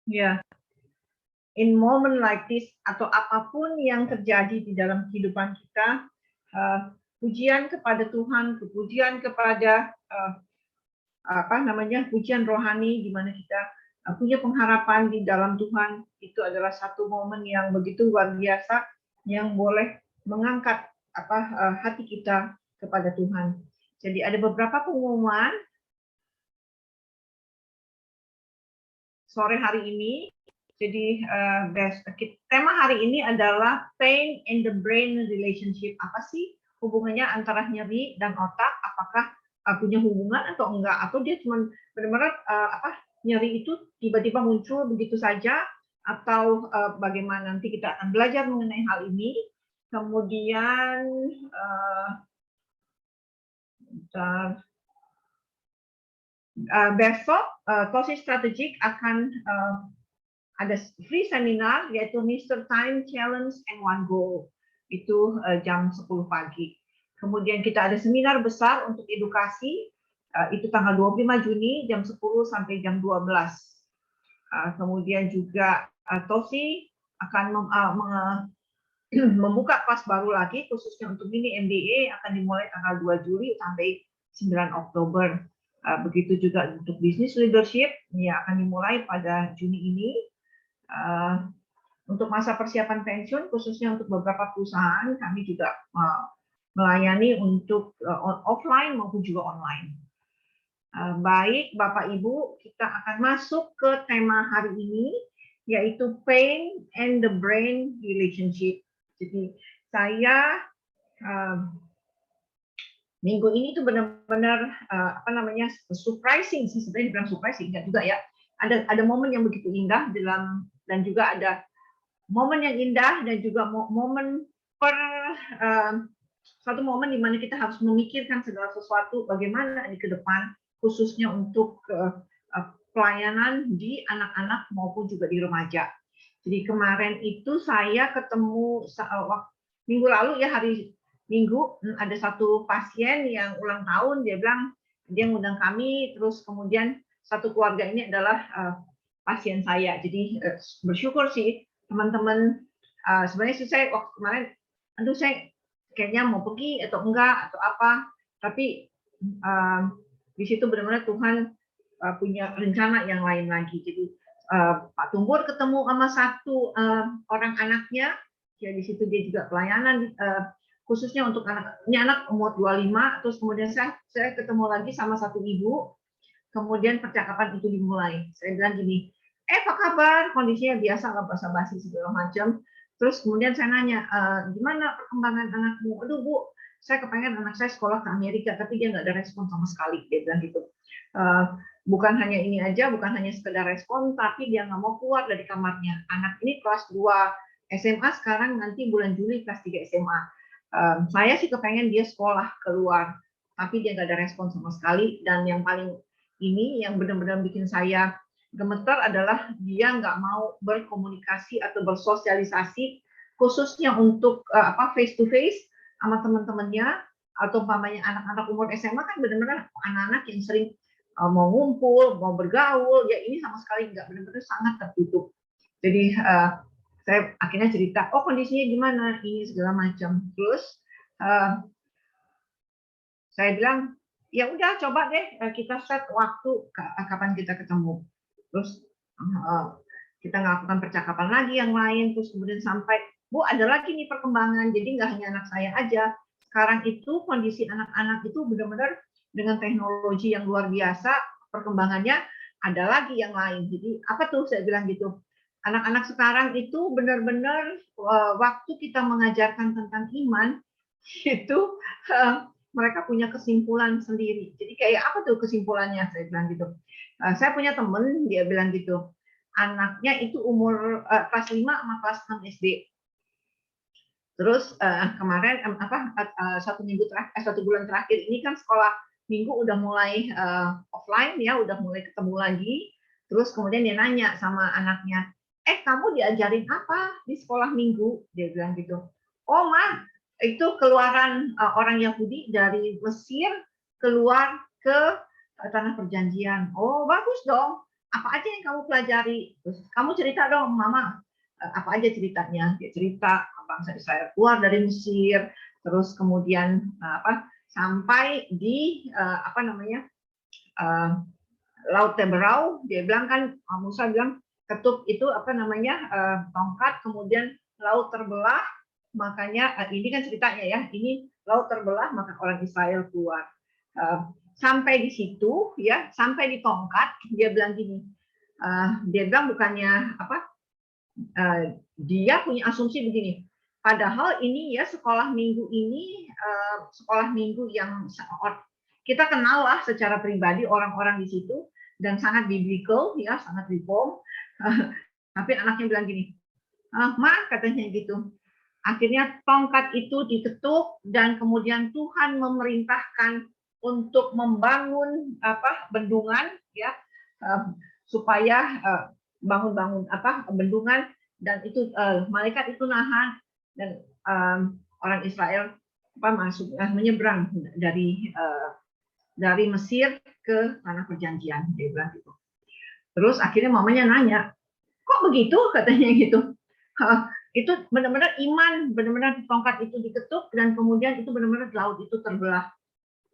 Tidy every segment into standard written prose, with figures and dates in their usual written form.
Ya, in moment like this atau apapun yang terjadi di dalam kehidupan kita, pujian kepada Tuhan, pujian kepada pujian rohani di mana kita punya pengharapan di dalam Tuhan, itu adalah satu momen yang begitu luar biasa yang boleh mengangkat hati kita kepada Tuhan. Jadi ada beberapa pengumuman sore hari ini. Jadi tema hari ini adalah pain and the brain relationship. Apa sih hubungannya antara nyeri dan otak? Apakah punya hubungan atau enggak? Atau dia cuma benar-benar nyeri itu tiba-tiba muncul begitu saja? Atau bagaimana? Nanti kita akan belajar mengenai hal ini. Kemudian besok Tosi Strategik akan ada free seminar yaitu Mr. Time Challenge and One Goal. Itu jam 10 pagi. Kemudian kita ada seminar besar untuk edukasi, itu tanggal 25 Juni jam 10 sampai jam 12. Kemudian juga Tosi akan membuka kelas baru lagi khususnya untuk mini MBA, akan dimulai tanggal 2 Juli sampai 9 Oktober. Begitu juga untuk business leadership, ya akan dimulai pada Juni ini. Untuk masa persiapan pensiun, khususnya untuk beberapa perusahaan, kami juga melayani untuk offline maupun juga online. Baik, Bapak Ibu, kita akan masuk ke tema hari ini, yaitu pain and the brain relationship. Jadi saya minggu ini tuh benar-benar surprising sih, sebenarnya dibilang surprising enggak juga ya. Ada momen yang begitu indah dan juga ada momen yang indah dan juga momen satu momen di mana kita harus memikirkan segala sesuatu bagaimana di ke depan, khususnya untuk pelayanan di anak-anak maupun juga di remaja. Jadi kemarin itu saya ketemu minggu lalu ya, hari Minggu, ada satu pasien yang ulang tahun, dia bilang dia ngundang kami, terus kemudian satu keluarga ini adalah pasien saya. Jadi bersyukur sih teman-teman. Sebenarnya sih saya waktu kemarin, aduh saya kayaknya mau pergi atau enggak atau apa, tapi di situ benar-benar Tuhan punya rencana yang lain lagi. Jadi Pak Tumbur ketemu sama satu orang anaknya, ya di situ dia juga pelayanan khususnya untuk ini anak umur 25, terus kemudian saya ketemu lagi sama satu ibu, kemudian percakapan itu dimulai. Saya bilang gini, apa kabar? Kondisinya biasa, nggak basa-basi segala macam. Terus kemudian saya nanya, gimana perkembangan anakmu? Aduh Bu, saya kepengen anak saya sekolah ke Amerika, tapi dia nggak ada respon sama sekali. Dia bilang gitu. Bukan hanya ini aja, bukan hanya sekedar respon, tapi dia nggak mau keluar dari kamarnya. Anak ini kelas 2 SMA, sekarang nanti bulan Juli kelas 3 SMA. Saya sih kepengen dia sekolah keluar, tapi dia nggak ada respon sama sekali. Dan yang paling ini yang benar-benar bikin saya gemeter adalah dia nggak mau berkomunikasi atau bersosialisasi, khususnya untuk face to face sama teman-temannya, atau umpamanya anak-anak umur SMA kan benar-benar anak-anak yang sering mau ngumpul, mau bergaul, ya ini sama sekali nggak, benar-benar sangat tertutup. Jadi saya akhirnya cerita, oh kondisinya gimana, ini segala macam. Terus saya bilang, ya udah coba deh kita set waktu kapan kita ketemu. Terus kita melakukan percakapan lagi yang lain, terus kemudian sampai, Bu ada lagi nih perkembangan, jadi nggak hanya anak saya aja. Sekarang itu kondisi anak-anak itu benar-benar dengan teknologi yang luar biasa, perkembangannya ada lagi yang lain. Jadi apa tuh saya bilang gitu, anak-anak sekarang itu benar-benar waktu kita mengajarkan tentang iman, itu mereka punya kesimpulan sendiri. Jadi kayak apa tuh kesimpulannya? Saya bilang gitu. Saya punya temen, dia bilang gitu, anaknya itu umur kelas 5 sama kelas 6 SD. Terus kemarin satu bulan terakhir ini kan sekolah minggu udah mulai offline ya, udah mulai ketemu lagi. Terus kemudian dia nanya sama anaknya, kamu diajarin apa di sekolah minggu? Dia bilang gitu. Oh Ma, itu keluaran orang Yahudi dari Mesir keluar ke tanah perjanjian. Oh bagus dong. apa aja yang kamu pelajari? Terus kamu cerita dong, Mama. Apa aja ceritanya? Dia cerita bangsa Israel keluar dari Mesir, terus kemudian sampai di apa namanya Laut Teberau. Dia bilang kan, Musa bilang ketuk itu apa namanya tongkat, kemudian laut terbelah. Makanya ini kan ceritanya ya, ini laut terbelah maka orang Israel keluar. Sampai di situ ya, sampai di tongkat, dia bilang gini. Dia bilang bukannya apa? Dia punya asumsi begini. Padahal ini ya sekolah minggu ini sekolah minggu yang kita kenal lah secara pribadi orang-orang di situ dan sangat biblical ya, sangat reform. Tapi anaknya bilang gini, Ma katanya gitu. Akhirnya tongkat itu diketuk dan kemudian Tuhan memerintahkan untuk membangun bendungan ya supaya bangun-bangun bendungan, dan itu malaikat itu nahan dan orang Israel masuk menyeberang dari Mesir ke tanah perjanjian, dia bilang gitu. Terus akhirnya mamanya nanya, kok begitu katanya gitu. Itu benar-benar iman, benar-benar tongkat itu diketuk dan kemudian itu benar-benar laut itu terbelah.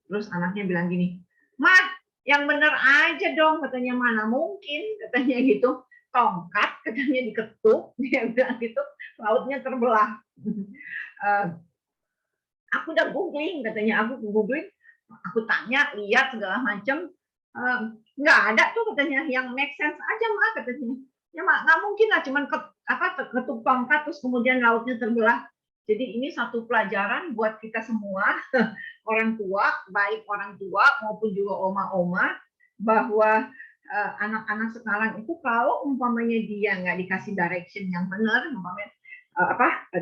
Terus anaknya bilang gini, Ma, yang benar aja dong katanya, mana mungkin katanya gitu, tongkat katanya diketuk, dia bilang gitu, lautnya terbelah. Aku udah googling katanya, aku tanya, lihat segala macam, nggak ada tuh katanya yang make sense aja Ma katanya. Ya Ma, nggak mungkin lah cuman ketuk tongkat terus kemudian lautnya terbelah. Jadi ini satu pelajaran buat kita semua, orang tua, baik orang tua maupun juga oma-oma, bahwa anak-anak sekarang itu kalau umpamanya dia nggak dikasih direction yang benar, umpamanya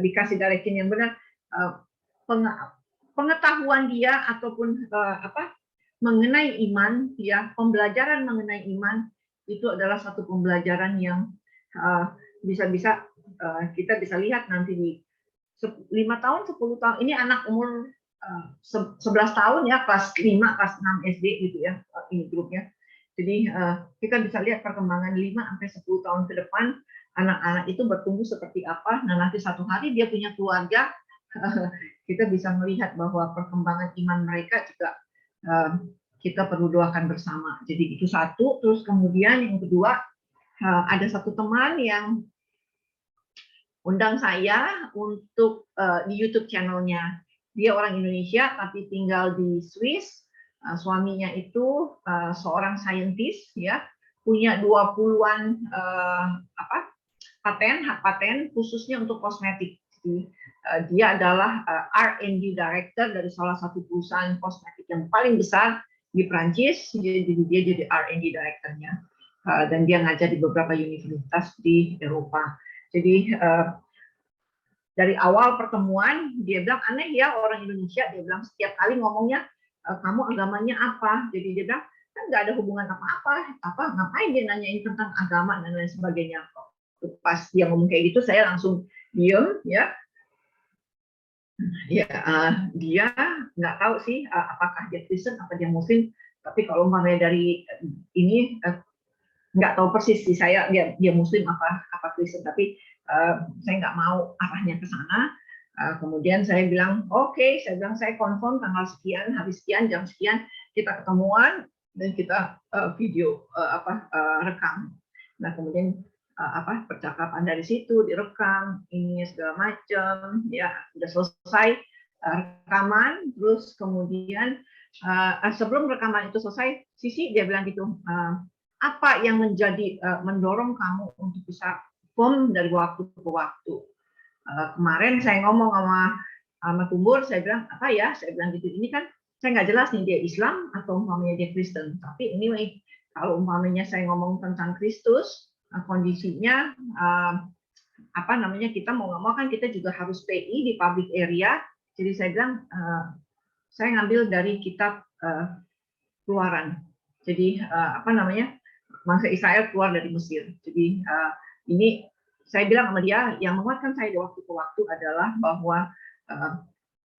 dikasih direction yang benar, pengetahuan dia ataupun mengenai iman ya, pembelajaran mengenai iman itu adalah satu pembelajaran yang bisa-bisa kita bisa lihat nanti di 5 tahun, 10 tahun. Ini anak umur 11 tahun ya, kelas 5, kelas 6 SD gitu ya, ini grupnya. Jadi kita bisa lihat perkembangan 5 sampai 10 tahun ke depan anak-anak itu bertumbuh seperti apa. Nah, nanti satu hari dia punya keluarga, kita bisa melihat bahwa perkembangan iman mereka juga kita perlu doakan bersama. Jadi itu satu. Terus kemudian yang kedua, ada satu teman yang undang saya untuk di YouTube channelnya. Dia orang Indonesia tapi tinggal di Swiss. Suaminya itu seorang saintis ya, punya 20-an hak paten khususnya untuk kosmetik. Jadi, dia adalah R&D director dari salah satu perusahaan kosmetik yang paling besar di Prancis. Jadi dia jadi R&D directornya dan dia ngajar di beberapa universitas di Eropa. Jadi dari awal pertemuan dia bilang, aneh ya orang Indonesia, dia bilang setiap kali ngomongnya kamu agamanya apa. Jadi dia bilang kan nggak ada hubungan apa-apa, ngapain dia nanyain tentang agama dan lain sebagainya. Pas dia ngomong kayak gitu saya langsung diem ya. Ya dia nggak tahu sih apakah dia Kristen apa dia Muslim, tapi kalau umpamanya dari ini nggak tahu persis sih saya dia Muslim apa Kristen, tapi saya nggak mau arahnya ke sana. Kemudian saya bilang oke, saya bilang saya confirm tanggal sekian, hari sekian, jam sekian kita ketemuan dan kita video rekam. Nah kemudian percakapan dari situ direkam ini segala macam ya, udah selesai rekaman. Terus kemudian sebelum rekaman itu selesai, Sisi dia bilang gitu, apa yang menjadi mendorong kamu untuk bisa form dari waktu ke waktu. Kemarin saya ngomong sama Tumbur, saya bilang apa ya, saya bilang gitu, ini kan saya nggak jelas nih dia Islam atau umpamanya dia Kristen, tapi anyway kalau umpamanya saya ngomong tentang Kristus, kondisinya kita mau nggak mau kan kita juga harus PI di public area. Jadi saya bilang saya ngambil dari kitab Keluaran. Jadi bangsa Israel keluar dari Mesir. Jadi ini saya bilang sama dia, yang menguatkan saya di waktu ke waktu adalah bahwa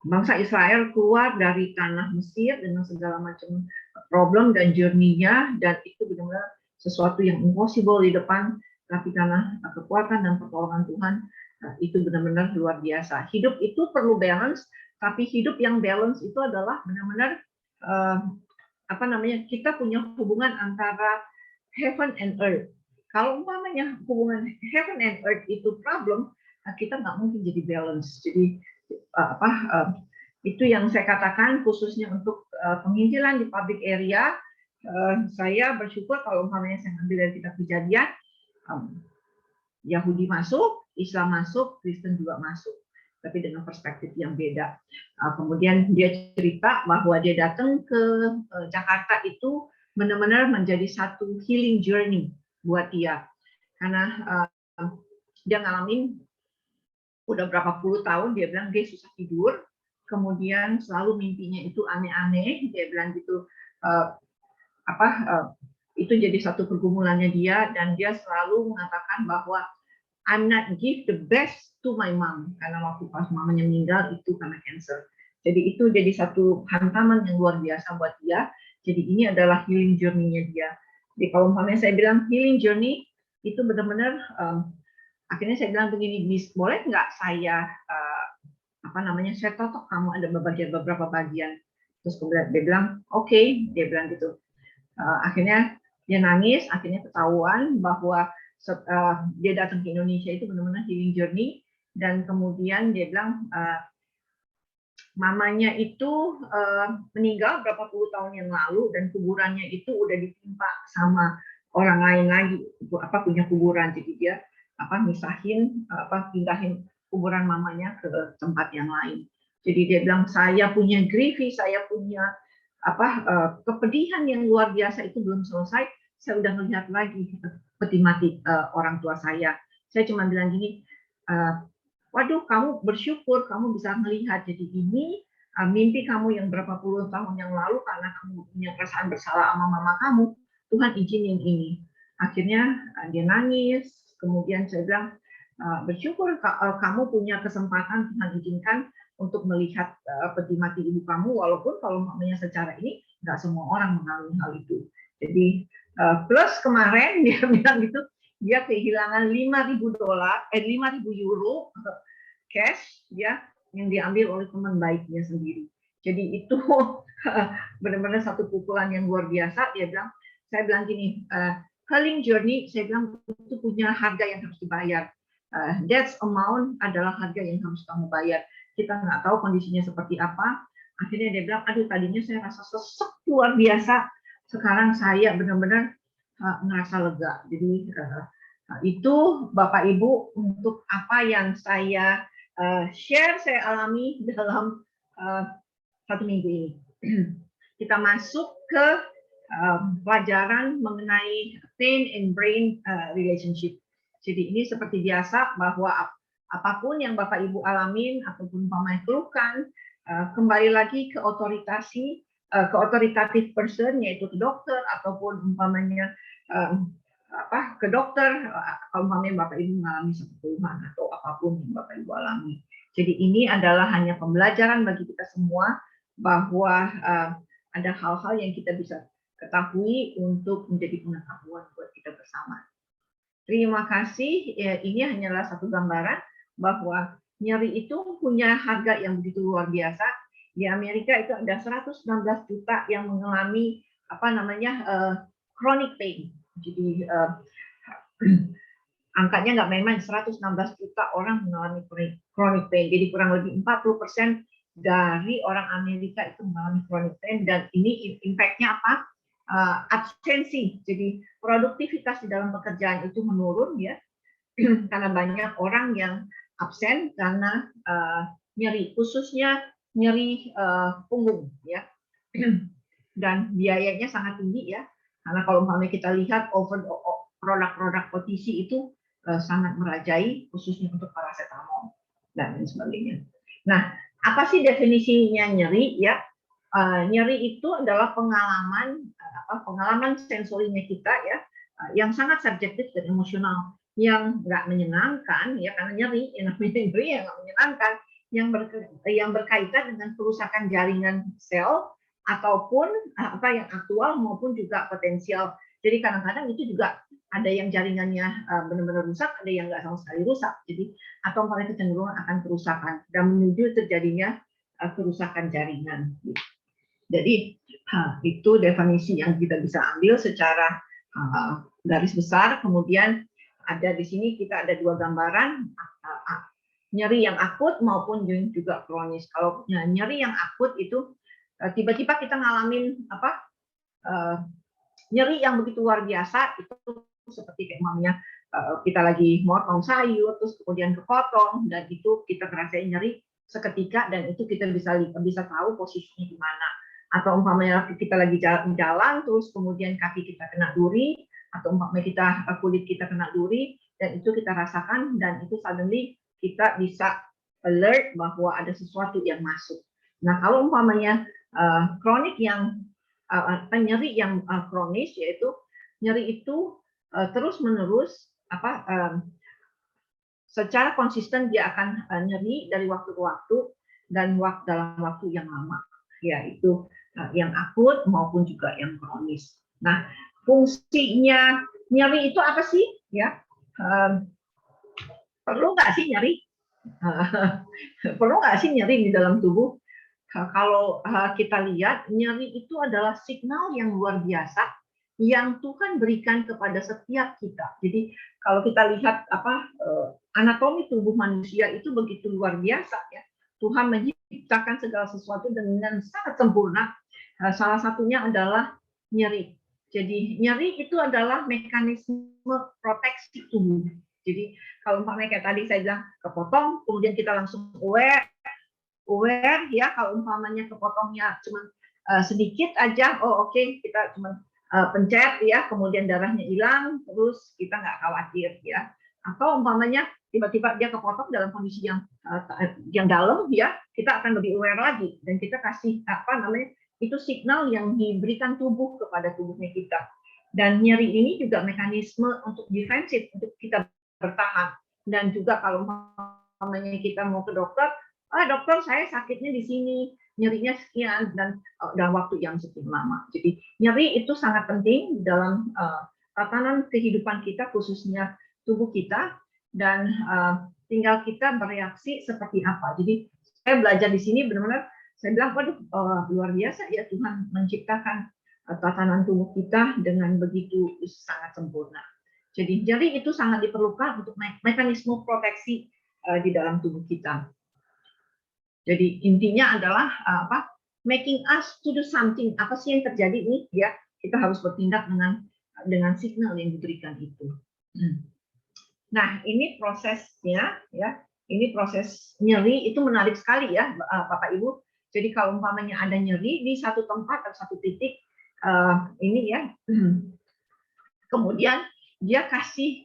bangsa Israel keluar dari tanah Mesir dengan segala macam problem dan journey-nya, dan itu benar-benar sesuatu yang impossible di depan, tapi karena kekuatan dan pertolongan Tuhan itu benar-benar luar biasa. Hidup itu perlu balance, tapi hidup yang balance itu adalah benar-benar kita punya hubungan antara heaven and earth. Kalau umpamanya hubungan heaven and earth itu problem, kita nggak mungkin jadi balance. Jadi itu yang saya katakan khususnya untuk penginjilan di public area. Saya bersyukur kalau umpamanya saya ambil dari kitab Kejadian, Yahudi masuk, Islam masuk, Kristen juga masuk, tapi dengan perspektif yang beda. Kemudian dia cerita bahwa dia datang ke Jakarta itu benar-benar menjadi satu healing journey buat dia, karena dia ngalamin udah berapa puluh tahun, dia bilang dia susah tidur, kemudian selalu mimpinya itu aneh-aneh, dia bilang gitu, itu jadi satu pergumulannya dia, dan dia selalu mengatakan bahwa I'm not give the best to my mom, karena waktu pas mamanya meninggal itu karena cancer. Jadi itu jadi satu hantaman yang luar biasa buat dia. Jadi ini adalah healing journey-nya dia. Jadi kalau umpamanya saya bilang healing journey itu benar-benar akhirnya saya bilang begini, Miss, boleh nggak saya saya totok kamu ada beberapa bagian. Terus kemudian dia bilang oke, dia bilang gitu. Akhirnya dia nangis, akhirnya ketahuan bahwa dia datang ke Indonesia itu benar-benar healing journey, dan kemudian dia bilang mamanya itu meninggal berapa puluh tahun yang lalu, dan kuburannya itu udah ditimpa sama orang lain lagi, punya kuburan, jadi dia pindahin kuburan mamanya ke tempat yang lain. Jadi dia bilang saya punya grief, saya punya kepedihan yang luar biasa itu belum selesai, saya udah melihat lagi peti mati orang tua saya. Saya cuma bilang gini, waduh, kamu bersyukur kamu bisa melihat. Jadi ini mimpi kamu yang berapa puluh tahun yang lalu karena kamu punya perasaan bersalah sama mama kamu, Tuhan izinin ini. Akhirnya dia nangis. Kemudian saya bilang bersyukur kamu punya kesempatan Tuhan izinkan untuk melihat peti mati ibu kamu, walaupun kalau mamanya secara ini nggak semua orang mengalami hal itu. Jadi plus kemarin dia bilang gitu, dia kehilangan 5.000 euro cash ya yang diambil oleh teman baiknya sendiri. Jadi itu benar-benar satu pukulan yang luar biasa. Saya bilang gini, healing journey, saya bilang itu punya harga yang harus dibayar. That amount adalah harga yang harus kamu bayar. Kita nggak tahu kondisinya seperti apa. Akhirnya dia bilang, aduh tadinya saya rasa sesek luar biasa. Sekarang saya benar-benar ngerasa lega. Jadi itu Bapak Ibu untuk apa yang saya share, saya alami dalam 1 minggu ini. Kita masuk ke pelajaran mengenai pain and brain relationship. Jadi ini seperti biasa bahwa apapun yang Bapak Ibu alamin ataupun umpamanya keluhkan, kembali lagi ke authoritative person, yaitu ke dokter ataupun umpamanya ke dokter kalau umpamanya Bapak Ibu mengalami satu keluhan atau apapun yang Bapak Ibu alami. Jadi ini adalah hanya pembelajaran bagi kita semua bahwa ada hal-hal yang kita bisa ketahui untuk menjadi pengetahuan buat kita bersama. Terima kasih. Ini hanyalah satu gambaran bahwa nyeri itu punya harga yang begitu luar biasa. Di Amerika itu ada 116 juta yang mengalami chronic pain. Jadi angkanya nggak main-main, 116 juta orang mengalami chronic pain. Jadi kurang lebih 40% dari orang Amerika itu mengalami chronic pain, dan ini impact-nya apa? Absensi. Jadi produktivitas di dalam pekerjaan itu menurun ya, karena banyak orang yang absen karena nyeri, khususnya nyeri punggung ya. Dan biayanya sangat tinggi ya. Karena kalau umpamanya kita lihat produk-produk OTC itu sangat merajai, khususnya untuk paracetamol dan lain sebagainya. Nah, apa sih definisinya nyeri ya? Nyeri itu adalah pengalaman sensorinya kita ya, yang sangat subjektif dan emosional, yang nggak menyenangkan ya, karena nyeri yang nggak menyenangkan, yang berkaitan dengan kerusakan jaringan sel ataupun yang aktual maupun juga potensial. Jadi kadang-kadang itu juga ada yang jaringannya benar-benar rusak, ada yang nggak sama sekali rusak. Jadi atau paling kecenderungan akan kerusakan dan menuju terjadinya kerusakan jaringan. Jadi itu definisi yang kita bisa ambil secara garis besar. Kemudian ada di sini kita ada dua gambaran, nyeri yang akut maupun juga kronis. Kalau nyeri yang akut itu tiba-tiba kita ngalamin nyeri yang begitu luar biasa, itu seperti kayak mamanya kita lagi motong sayur terus kemudian kepotong, dan itu kita ngerasain nyeri seketika, dan itu kita bisa tahu posisinya di mana. Atau umpamanya kita lagi jalan terus kemudian kaki kita kena duri, atau umpamanya kulit kita kena duri, dan itu kita rasakan, dan itu suddenly kita bisa alert bahwa ada sesuatu yang masuk. Nah, kalau umpamanya kronik yang nyeri yang kronis, yaitu nyeri itu terus menerus secara konsisten dia akan nyeri dari waktu ke waktu dan dalam waktu yang lama, yaitu yang akut maupun juga yang kronis. Nah, fungsinya nyeri itu apa sih? Ya, perlu nggak sih nyeri? Perlu nggak sih nyeri di dalam tubuh? Kalau kita lihat, nyeri itu adalah signal yang luar biasa yang Tuhan berikan kepada setiap kita. Jadi kalau kita lihat anatomi tubuh manusia itu begitu luar biasa, ya. Tuhan menciptakan segala sesuatu dengan sangat sempurna. Salah satunya adalah nyeri. Jadi nyeri itu adalah mekanisme proteksi tubuh. Jadi kalau umpamanya kayak tadi saya bilang kepotong, kemudian kita langsung aware ya, kalau umpamanya kepotongnya cuma sedikit aja, oh oke, kita cuma pencet ya, kemudian darahnya hilang, terus kita nggak khawatir ya. Atau umpamanya tiba-tiba dia kepotong dalam kondisi yang dalam ya, kita akan lebih aware lagi, dan kita kasih itu signal yang diberikan tubuh kepada tubuhnya kita. Dan nyeri ini juga mekanisme untuk defensif, untuk kita bertahan. Dan juga kalau umpamanya kita mau ke dokter, dokter saya sakitnya di sini, nyerinya sekian, dan dalam waktu yang sekian lama. Jadi nyeri itu sangat penting dalam tatanan kehidupan kita, khususnya tubuh kita, dan tinggal kita bereaksi seperti apa. Jadi saya belajar di sini benar-benar, saya bilang, waduh, luar biasa ya, Tuhan menciptakan tatanan tubuh kita dengan begitu sangat sempurna. Jadi nyeri itu sangat diperlukan untuk mekanisme proteksi di dalam tubuh kita. Jadi intinya adalah making us to do something. Apa sih yang terjadi nih? Ya, kita harus bertindak dengan signal yang diberikan itu. Nah, ini prosesnya ya. Ini proses nyeri itu menarik sekali ya, Bapak Ibu. Jadi kalau umpamanya ada nyeri di satu tempat atau satu titik, ini ya. Kemudian dia kasih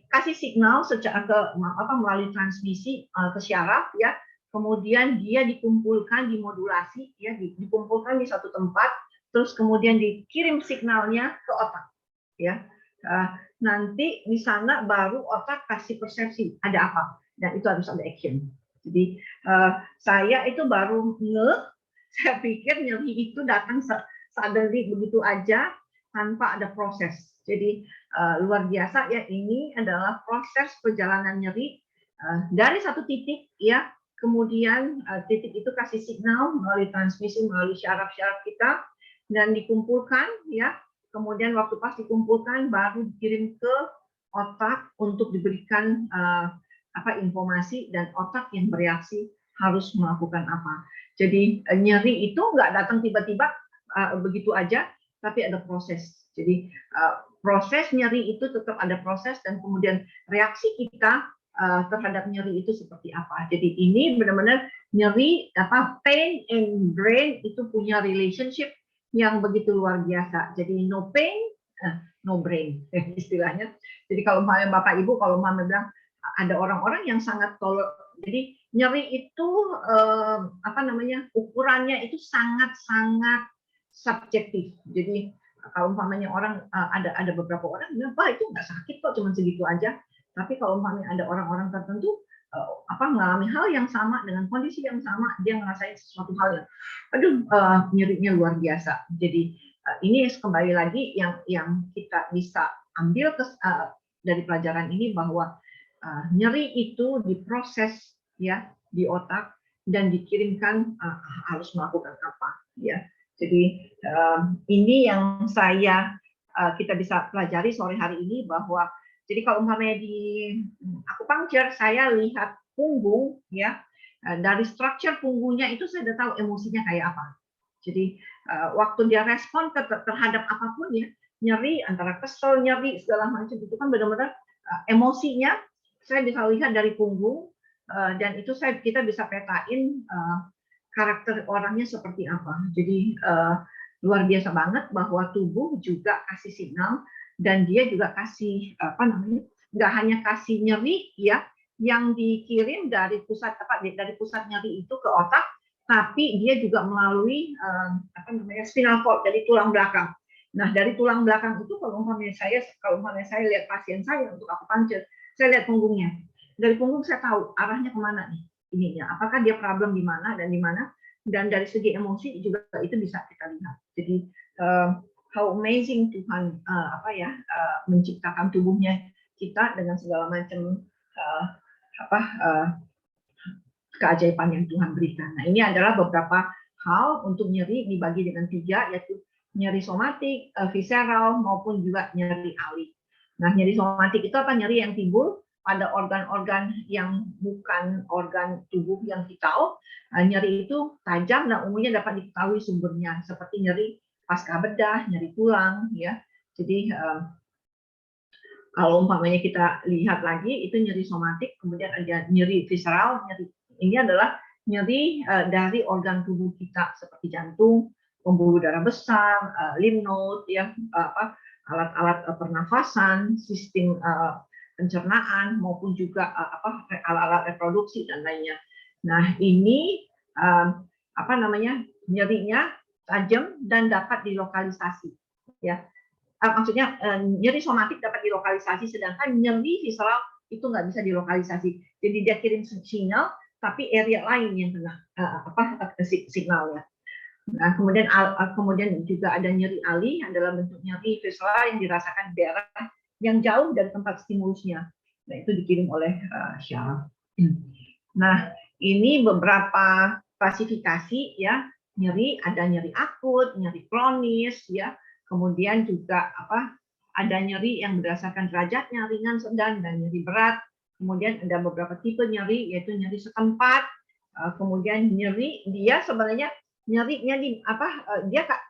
kasih signal melalui transmisi ke syaraf ya, kemudian dia dikumpulkan, dimodulasi ya, dikumpulkan di satu tempat, terus kemudian dikirim signalnya ke otak ya. Nanti di sana baru otak kasih persepsi ada apa, dan itu harus ada action. Jadi saya itu baru saya pikir nyeri itu datang suddenly begitu aja tanpa ada proses. Jadi luar biasa ya, ini adalah proses perjalanan nyeri dari satu titik ya, kemudian titik itu kasih signal melalui transmisi melalui syaraf-syaraf kita dan dikumpulkan ya, kemudian waktu pas dikumpulkan baru dikirim ke otak untuk diberikan informasi, dan otak yang bereaksi harus melakukan apa. Jadi nyeri itu nggak datang tiba-tiba begitu aja, tapi ada proses. Jadi proses nyeri itu tetap ada proses, dan kemudian reaksi kita terhadap nyeri itu seperti apa. Jadi ini benar-benar nyeri, pain and brain itu punya relationship yang begitu luar biasa. Jadi no pain, no brain istilahnya. Jadi kalau Bapak Ibu, kalau Mama bilang ada orang-orang yang sangat jadi nyeri itu ukurannya itu sangat-sangat subjektif. Jadi kalau umpamanya orang ada beberapa orang bilang, "Wah, itu nggak sakit kok, cuma segitu aja." Tapi kalau umpamanya ada orang-orang tertentu mengalami hal yang sama dengan kondisi yang sama, dia ngerasain sesuatu hal yang nyerinya luar biasa. Jadi ini kembali lagi yang kita bisa ambil dari pelajaran ini bahwa nyeri itu diproses ya di otak dan dikirimkan harus melakukan apa ya. Jadi ini yang kita bisa pelajari sore hari ini, bahwa jadi kalau umpamanya di akupunktur saya lihat punggung ya, dari struktur punggungnya itu saya udah tahu emosinya kayak apa. Jadi waktu dia respon terhadap apapun ya, nyeri, antara kesel, nyeri, segala macam, itu kan benar-benar emosinya saya bisa lihat dari punggung, dan itu kita bisa petain karakter orangnya seperti apa. Jadi luar biasa banget bahwa tubuh juga kasih signal, dan dia juga kasih apa namanya, nggak hanya kasih nyeri ya yang dikirim dari pusat nyeri itu ke otak, tapi dia juga melalui apa namanya, spinal cord, dari tulang belakang. Nah, dari tulang belakang itu kalau umpamanya saya lihat pasien saya untuk akupunktur, saya lihat punggungnya. Dari punggung saya tahu arahnya kemana nih ininya. Apakah dia problem di mana dan di mana. Dan dari segi emosi juga itu bisa kita lihat. Jadi how amazing Tuhan menciptakan tubuhnya kita dengan segala macam keajaiban yang Tuhan berikan. Nah, ini adalah beberapa hal untuk nyeri, dibagi dengan 3, yaitu nyeri somatik, visceral, maupun juga nyeri alih. Nah, nyeri somatik itu apa? Nyeri yang timbul pada organ-organ yang bukan organ tubuh yang vital. Nyeri itu tajam dan umumnya dapat diketahui sumbernya, seperti nyeri pasca bedah, nyeri tulang, ya. Jadi kalau umpamanya kita lihat lagi, itu nyeri somatik, kemudian ada nyeri visceral. Nyeri ini adalah nyeri dari organ tubuh kita seperti jantung, pembuluh darah besar, lymph node, ya, alat-alat pernafasan, sistem pencernaan, maupun juga alat-alat reproduksi dan lainnya. Nah, ini apa namanya, nyerinya tajam dan dapat dilokalisasi, ya. Maksudnya nyeri somatik dapat dilokalisasi, sedangkan nyeri visceral itu nggak bisa dilokalisasi. Jadi dia kirim sinyal, tapi area lain yang kena signalnya. Nah, kemudian juga ada nyeri alih, adalah bentuk nyeri visceral yang dirasakan di daerah yang jauh dari tempat stimulusnya. Nah, itu dikirim oleh syaraf. Nah, ini beberapa klasifikasi ya nyeri. Ada nyeri akut, nyeri kronis, ya. Kemudian juga ada nyeri yang berdasarkan derajatnya, ringan, sedang, dan nyeri berat. Kemudian ada beberapa tipe nyeri, yaitu nyeri setempat. Kemudian nyeri dia sebenarnya nyerinya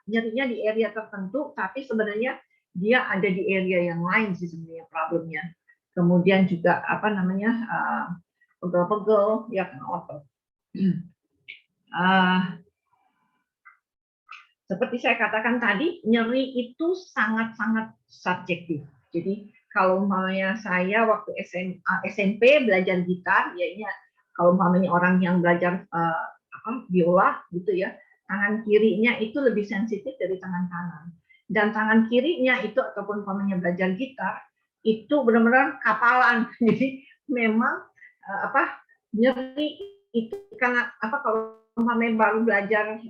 nyerinya di area tertentu, tapi sebenarnya dia ada di area yang lain sih sebenarnya problemnya. Kemudian juga pegel-pegel ya, kena otot. Seperti saya katakan tadi, nyeri itu sangat-sangat subjektif. Jadi kalau umpamanya saya waktu SMP belajar gitar, ya ini kalau umpamanya orang yang belajar biola gitu ya, tangan kirinya itu lebih sensitif dari tangan kanan. Dan tangan kirinya itu ataupun umpamanya belajar gitar itu benar-benar kapalan. Jadi memang nyeri itu karena kalau umpamanya baru belajar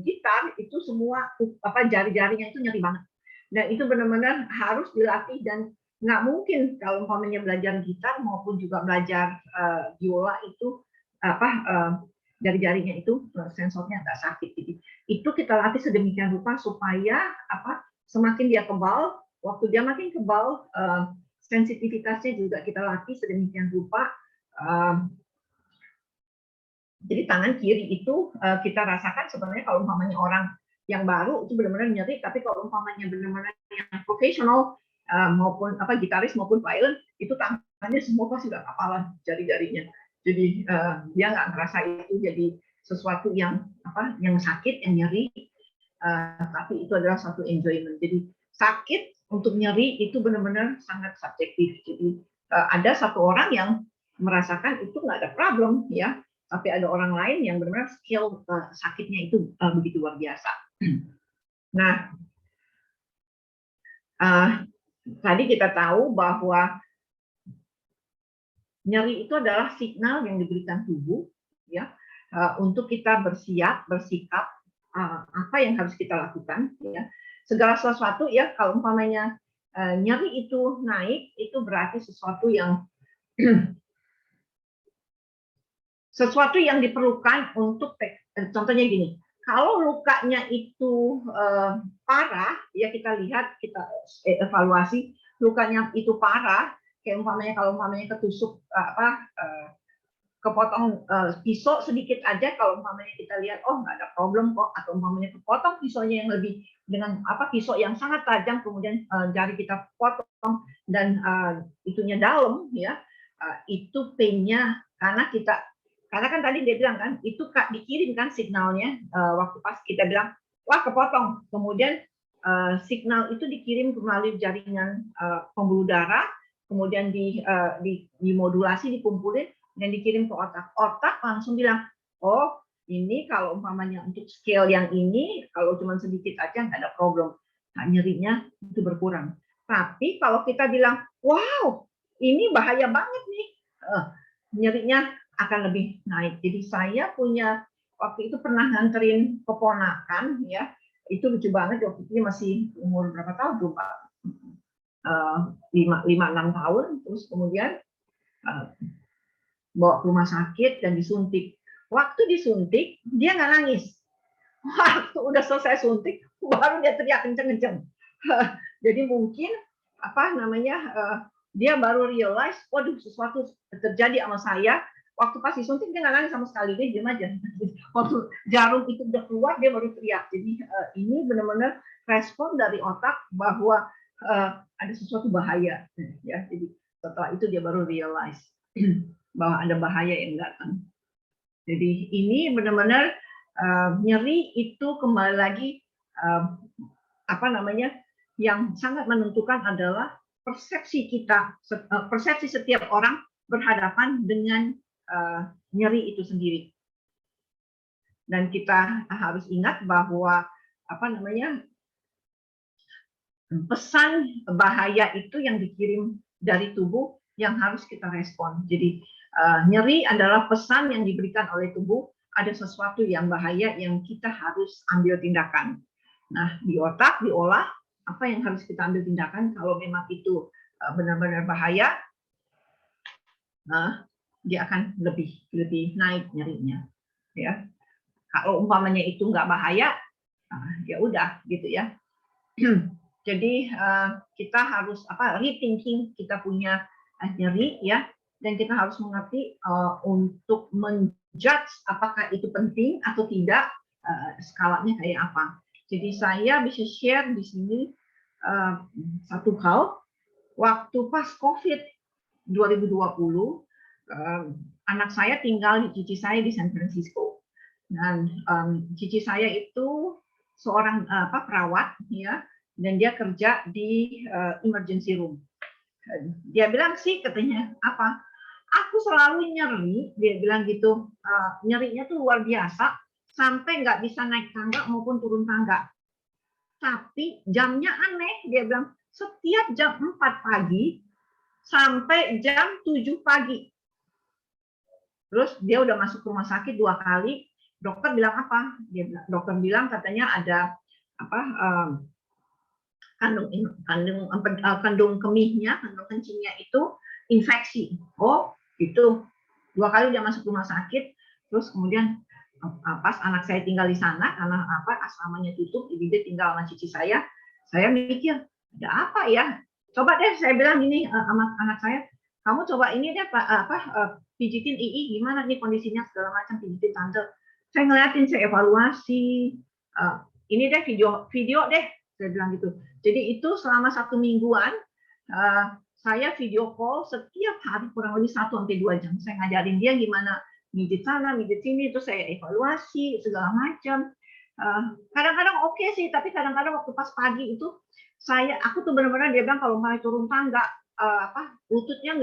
gitar itu semua jari-jarinya itu nyeri banget, dan itu benar-benar harus dilatih, dan nggak mungkin kalau umpamanya belajar gitar maupun juga belajar biola itu jari-jarinya itu sensornya nggak sakit. Jadi itu kita latih sedemikian rupa supaya semakin dia kebal, waktu dia makin kebal, sensitivitasnya juga kita latih sedemikian rupa. Jadi tangan kiri itu kita rasakan sebenarnya kalau umpamanya orang yang baru itu benar-benar nyeri, tapi kalau umpamanya benar-benar yang profesional maupun gitaris maupun violin itu tangannya semua pasti udah kapalan jari-jarinya. Jadi dia nggak ngerasa itu jadi sesuatu yang sakit, yang nyeri, tapi itu adalah satu enjoyment. Jadi sakit untuk nyeri itu benar-benar sangat subjektif. Jadi ada satu orang yang merasakan itu nggak ada problem ya, tapi ada orang lain yang benar-benar skill sakitnya itu begitu luar biasa. Nah, tadi kita tahu bahwa nyeri itu adalah signal yang diberikan tubuh ya untuk kita bersikap apa yang harus kita lakukan ya. segala sesuatu ya, kalau umpamanya nyeri itu naik, itu berarti sesuatu yang sesuatu yang diperlukan untuk contohnya gini, kalau lukanya itu parah, ya kita lihat, kita evaluasi lukanya itu parah, kayak umpamanya kalau umpamanya ketusuk kepotong pisau sedikit aja, kalau umpamanya kita lihat oh nggak ada problem kok, atau umpamanya kepotong pisaunya yang lebih dengan pisau yang sangat tajam, kemudian jari kita potong dan itunya dalam ya, itu pain-nya karena kan tadi dia bilang kan itu dikirim kan signalnya waktu pas kita bilang wah kepotong, kemudian signal itu dikirim melalui jaringan pembuluh darah, kemudian dimodulasi, dikumpulin dan dikirim ke otak. Otak langsung bilang, oh ini kalau umpamanya untuk scale yang ini, kalau cuma sedikit aja nggak ada problem. Nah, nyerinya itu berkurang. Tapi kalau kita bilang, wow ini bahaya banget nih, nyerinya akan lebih naik. Jadi saya punya, waktu itu pernah nganterin keponakan, ya itu lucu banget, waktu itu masih umur berapa tahun tuh Pak? 5-6 tahun, terus kemudian bawa ke rumah sakit dan disuntik. Waktu disuntik dia nggak nangis. Waktu udah selesai suntik baru dia teriak kenceng-kenceng. Jadi mungkin dia baru realize, waduh sesuatu terjadi sama saya. Waktu pas disuntik dia nggak nangis sama sekali, dia diam aja. Waktu jarum itu udah keluar dia baru teriak. Jadi ini benar-benar respon dari otak bahwa ada sesuatu bahaya. Ya, jadi setelah itu dia baru realize bahwa ada bahaya yang datang. Jadi ini benar-benar nyeri itu kembali lagi yang sangat menentukan adalah persepsi kita, persepsi setiap orang berhadapan dengan nyeri itu sendiri. Dan kita harus ingat bahwa pesan bahaya itu yang dikirim dari tubuh yang harus kita respon. Jadi nyeri adalah pesan yang diberikan oleh tubuh, ada sesuatu yang bahaya yang kita harus ambil tindakan. Nah, di otak diolah apa yang harus kita ambil tindakan kalau memang itu benar-benar bahaya, dia akan lebih naik nyerinya. Ya, kalau umpamanya itu nggak bahaya, ya udah gitu ya. Jadi kita harus rethinking kita punya nyeri ya, dan kita harus mengerti untuk menjudge apakah itu penting atau tidak, skalanya kayak apa. Jadi saya bisa share di sini satu hal, waktu pas COVID 2020 anak saya tinggal di cici saya di San Francisco, dan cici saya itu seorang perawat ya, dan dia kerja di emergency room. Dia bilang sih katanya aku selalu nyeri, dia bilang gitu, nyerinya tuh luar biasa sampai nggak bisa naik tangga maupun turun tangga. Tapi jamnya aneh, dia bilang setiap jam 4 pagi sampai jam 7 pagi. Terus dia udah masuk rumah sakit 2 kali, dokter bilang apa? Dokter bilang katanya ada kandung kemihnya, kandung kencingnya itu infeksi. Oh, itu 2 kali dia masuk rumah sakit. Terus kemudian pas anak saya tinggal di sana, karena asramanya tutup, jadi dia tinggal sama cici saya mikir, ada apa ya? Coba deh saya bilang gini sama anak saya, kamu coba ini deh pijitin Ii, gimana nih kondisinya segala macam, pijitin tante. Saya ngeliatin, saya evaluasi, ini deh video deh, saya bilang gitu. Jadi itu selama 1 mingguan saya video call setiap hari kurang lebih 1-2 jam. Saya ngajarin dia gimana mijit sana, mijit sini, terus saya evaluasi segala macam. Kadang-kadang oke sih, tapi kadang-kadang waktu pas pagi itu aku tuh benar-benar, dia bilang kalau mau turun tangga lututnya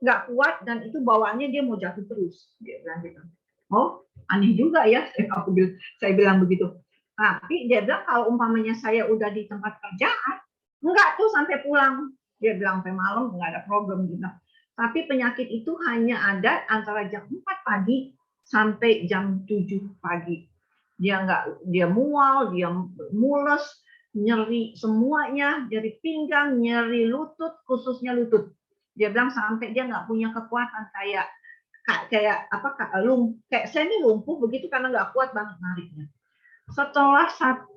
nggak kuat dan itu bawaannya dia mau jatuh terus, dia bilang gitu. Oh aneh juga ya, saya bilang begitu. Tapi dia bilang kalau umpamanya saya udah di tempat kerjaan, enggak tuh sampai pulang, dia bilang sampai malam nggak ada problem gitu. Tapi penyakit itu hanya ada antara jam 4 pagi sampai jam 7 pagi. Dia mual, dia mules, nyeri semuanya, nyeri pinggang, nyeri lutut, khususnya lutut. Dia bilang sampai dia nggak punya kekuatan kayak kayak saya ini lumpuh begitu karena nggak kuat banget nariknya. Setelah 1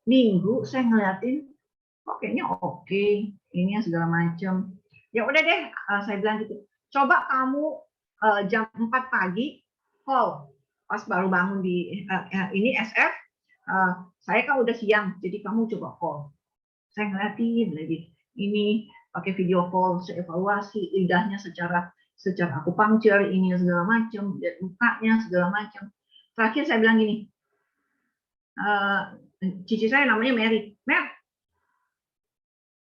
minggu saya ngeliatin, kok kayaknya oke, ini segala macam. Ya udah deh, saya bilang gitu. Coba kamu jam 4 pagi call, pas baru bangun di ini SF. Saya kan udah siang, jadi kamu coba call. Saya ngeliatin lagi, ini pakai video call, saya evaluasi lidahnya secara akupunktur, ini segala macam, mukanya segala macam. Terakhir saya bilang gini, cici saya namanya Mary, Mer,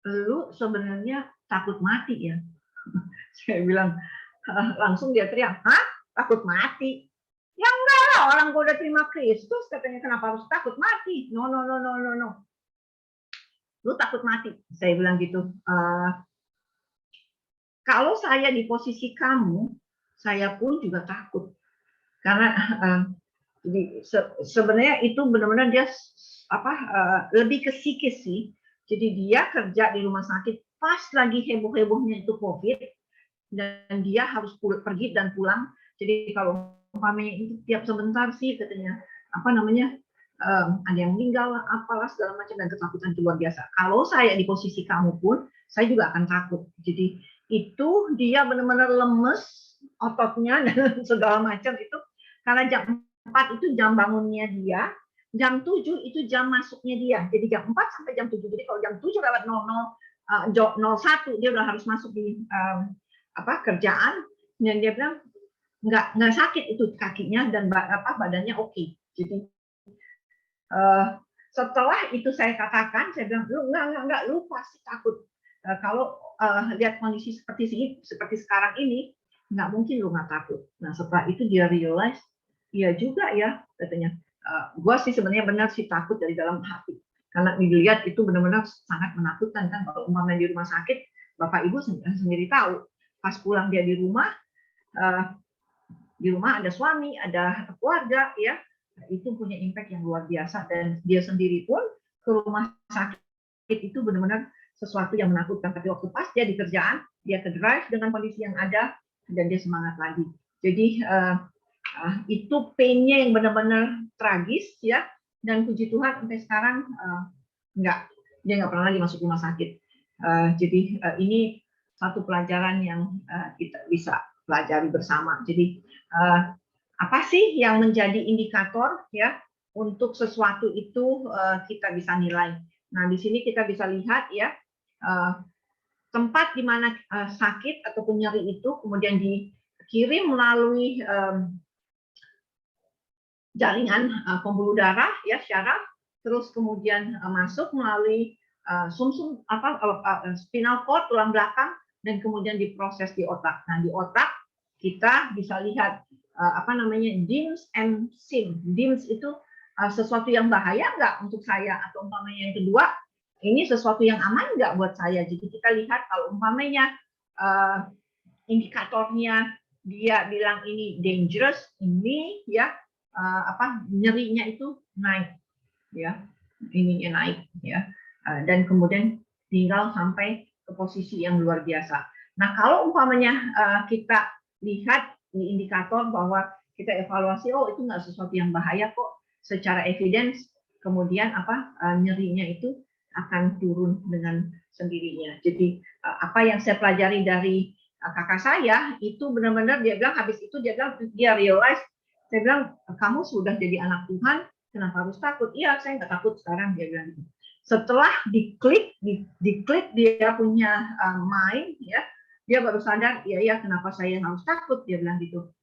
lu sebenarnya takut mati ya? Saya bilang, langsung dia teriak, hah? Takut mati? Ya enggak lah, orang gue udah terima Kristus, katanya kenapa harus takut mati? No. Lu takut mati? Saya bilang gitu. Kalau saya di posisi kamu, saya pun juga takut. Karena sebenarnya itu benar-benar dia lebih ke psikis sih. Jadi dia kerja di rumah sakit pas lagi heboh-hebohnya itu COVID, dan dia harus pergi dan pulang. Jadi kalau umpamanya itu tiap sebentar sih katanya ada yang meninggal, apalah segala macam, dan ketakutan luar biasa. Kalau saya di posisi kamu pun, saya juga akan takut. Jadi itu dia benar-benar lemes ototnya dan segala macam itu karena jam 4 itu jam bangunnya dia, jam 7 itu jam masuknya dia. Jadi jam 4 sampai jam 7. Jadi kalau jam 7 lewat 01 dia udah harus masuk di kerjaan, dan dia bilang nggak sakit itu kakinya dan badannya oke. Jadi setelah itu saya katakan, saya bilang lu nggak, lu pasti takut. Kalau lihat kondisi seperti sekarang ini, nggak mungkin lu nggak takut. Nah setelah itu dia realize, iya juga ya katanya. Gua sih sebenarnya benar sih takut dari dalam hati, karena dilihat itu benar-benar sangat menakutkan kan. Kalau umpamanya di rumah sakit, bapak ibu sendiri tahu, pas pulang dia di rumah ada suami, ada keluarga, ya itu punya impact yang luar biasa. Dan dia sendiri pun ke rumah sakit itu benar-benar sesuatu yang menakutkan. Tapi waktu pas dia di kerjaan, dia ke drive dengan kondisi yang ada dan dia semangat lagi. Jadi itu pain-nya yang benar-benar tragis ya. Dan puji Tuhan sampai sekarang dia nggak pernah lagi masuk rumah sakit. Jadi ini satu pelajaran yang kita bisa pelajari bersama. Jadi apa sih yang menjadi indikator ya untuk sesuatu itu kita bisa nilai. Nah di sini kita bisa lihat ya tempat di mana sakit ataupun nyeri itu kemudian dikirim melalui jaringan pembuluh darah ya, syaraf, terus kemudian masuk melalui sumsum spinal cord, tulang belakang, dan kemudian diproses di otak. Nah di otak kita bisa lihat DIMS and SIM. DIMS itu sesuatu yang bahaya nggak untuk saya, atau umpamanya yang kedua ini sesuatu yang aman nggak buat saya. Jadi kita lihat kalau umpamanya indikatornya dia bilang ini dangerous, ini ya nyerinya itu naik ya, ininya naik ya, dan kemudian tinggal sampai ke posisi yang luar biasa. Nah kalau umpamanya kita lihat di indikator bahwa kita evaluasi, oh itu nggak sesuatu yang bahaya kok, secara evidence kemudian nyerinya itu akan turun dengan sendirinya. Jadi apa yang saya pelajari dari kakak saya itu benar-benar dia bilang, habis itu dia bilang dia realize, saya bilang kamu sudah jadi anak Tuhan, kenapa harus takut? Iya saya nggak takut sekarang, dia bilang. Setelah diklik dia punya mind ya, dia baru sadar, iya kenapa saya harus takut, dia bilang gitu.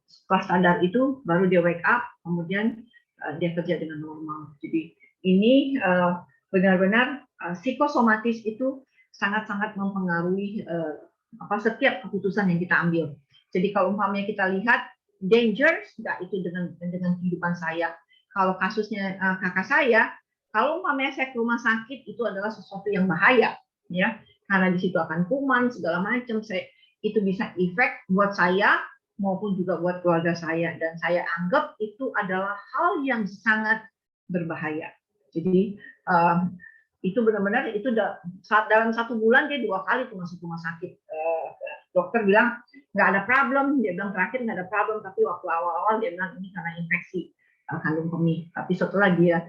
Setelah sadar itu baru dia wake up, kemudian dia kerja dengan normal. Jadi ini benar-benar psikosomatis itu sangat-sangat mempengaruhi setiap keputusan yang kita ambil. Jadi kalau umpamanya kita lihat danger nggak itu dengan kehidupan saya. Kalau kasusnya kakak saya, kalau umpamanya saya ke rumah sakit itu adalah sesuatu yang bahaya ya, karena di situ akan kuman segala macam, itu bisa efek buat saya maupun juga buat keluarga saya, dan saya anggap itu adalah hal yang sangat berbahaya. Jadi itu benar-benar itu dalam 1 bulan dia 2 kali tuh masuk rumah sakit. Dokter bilang nggak ada problem, dia bilang terakhir nggak ada problem, tapi waktu awal-awal dia bilang ini karena infeksi kandung kemih. Tapi setelah dia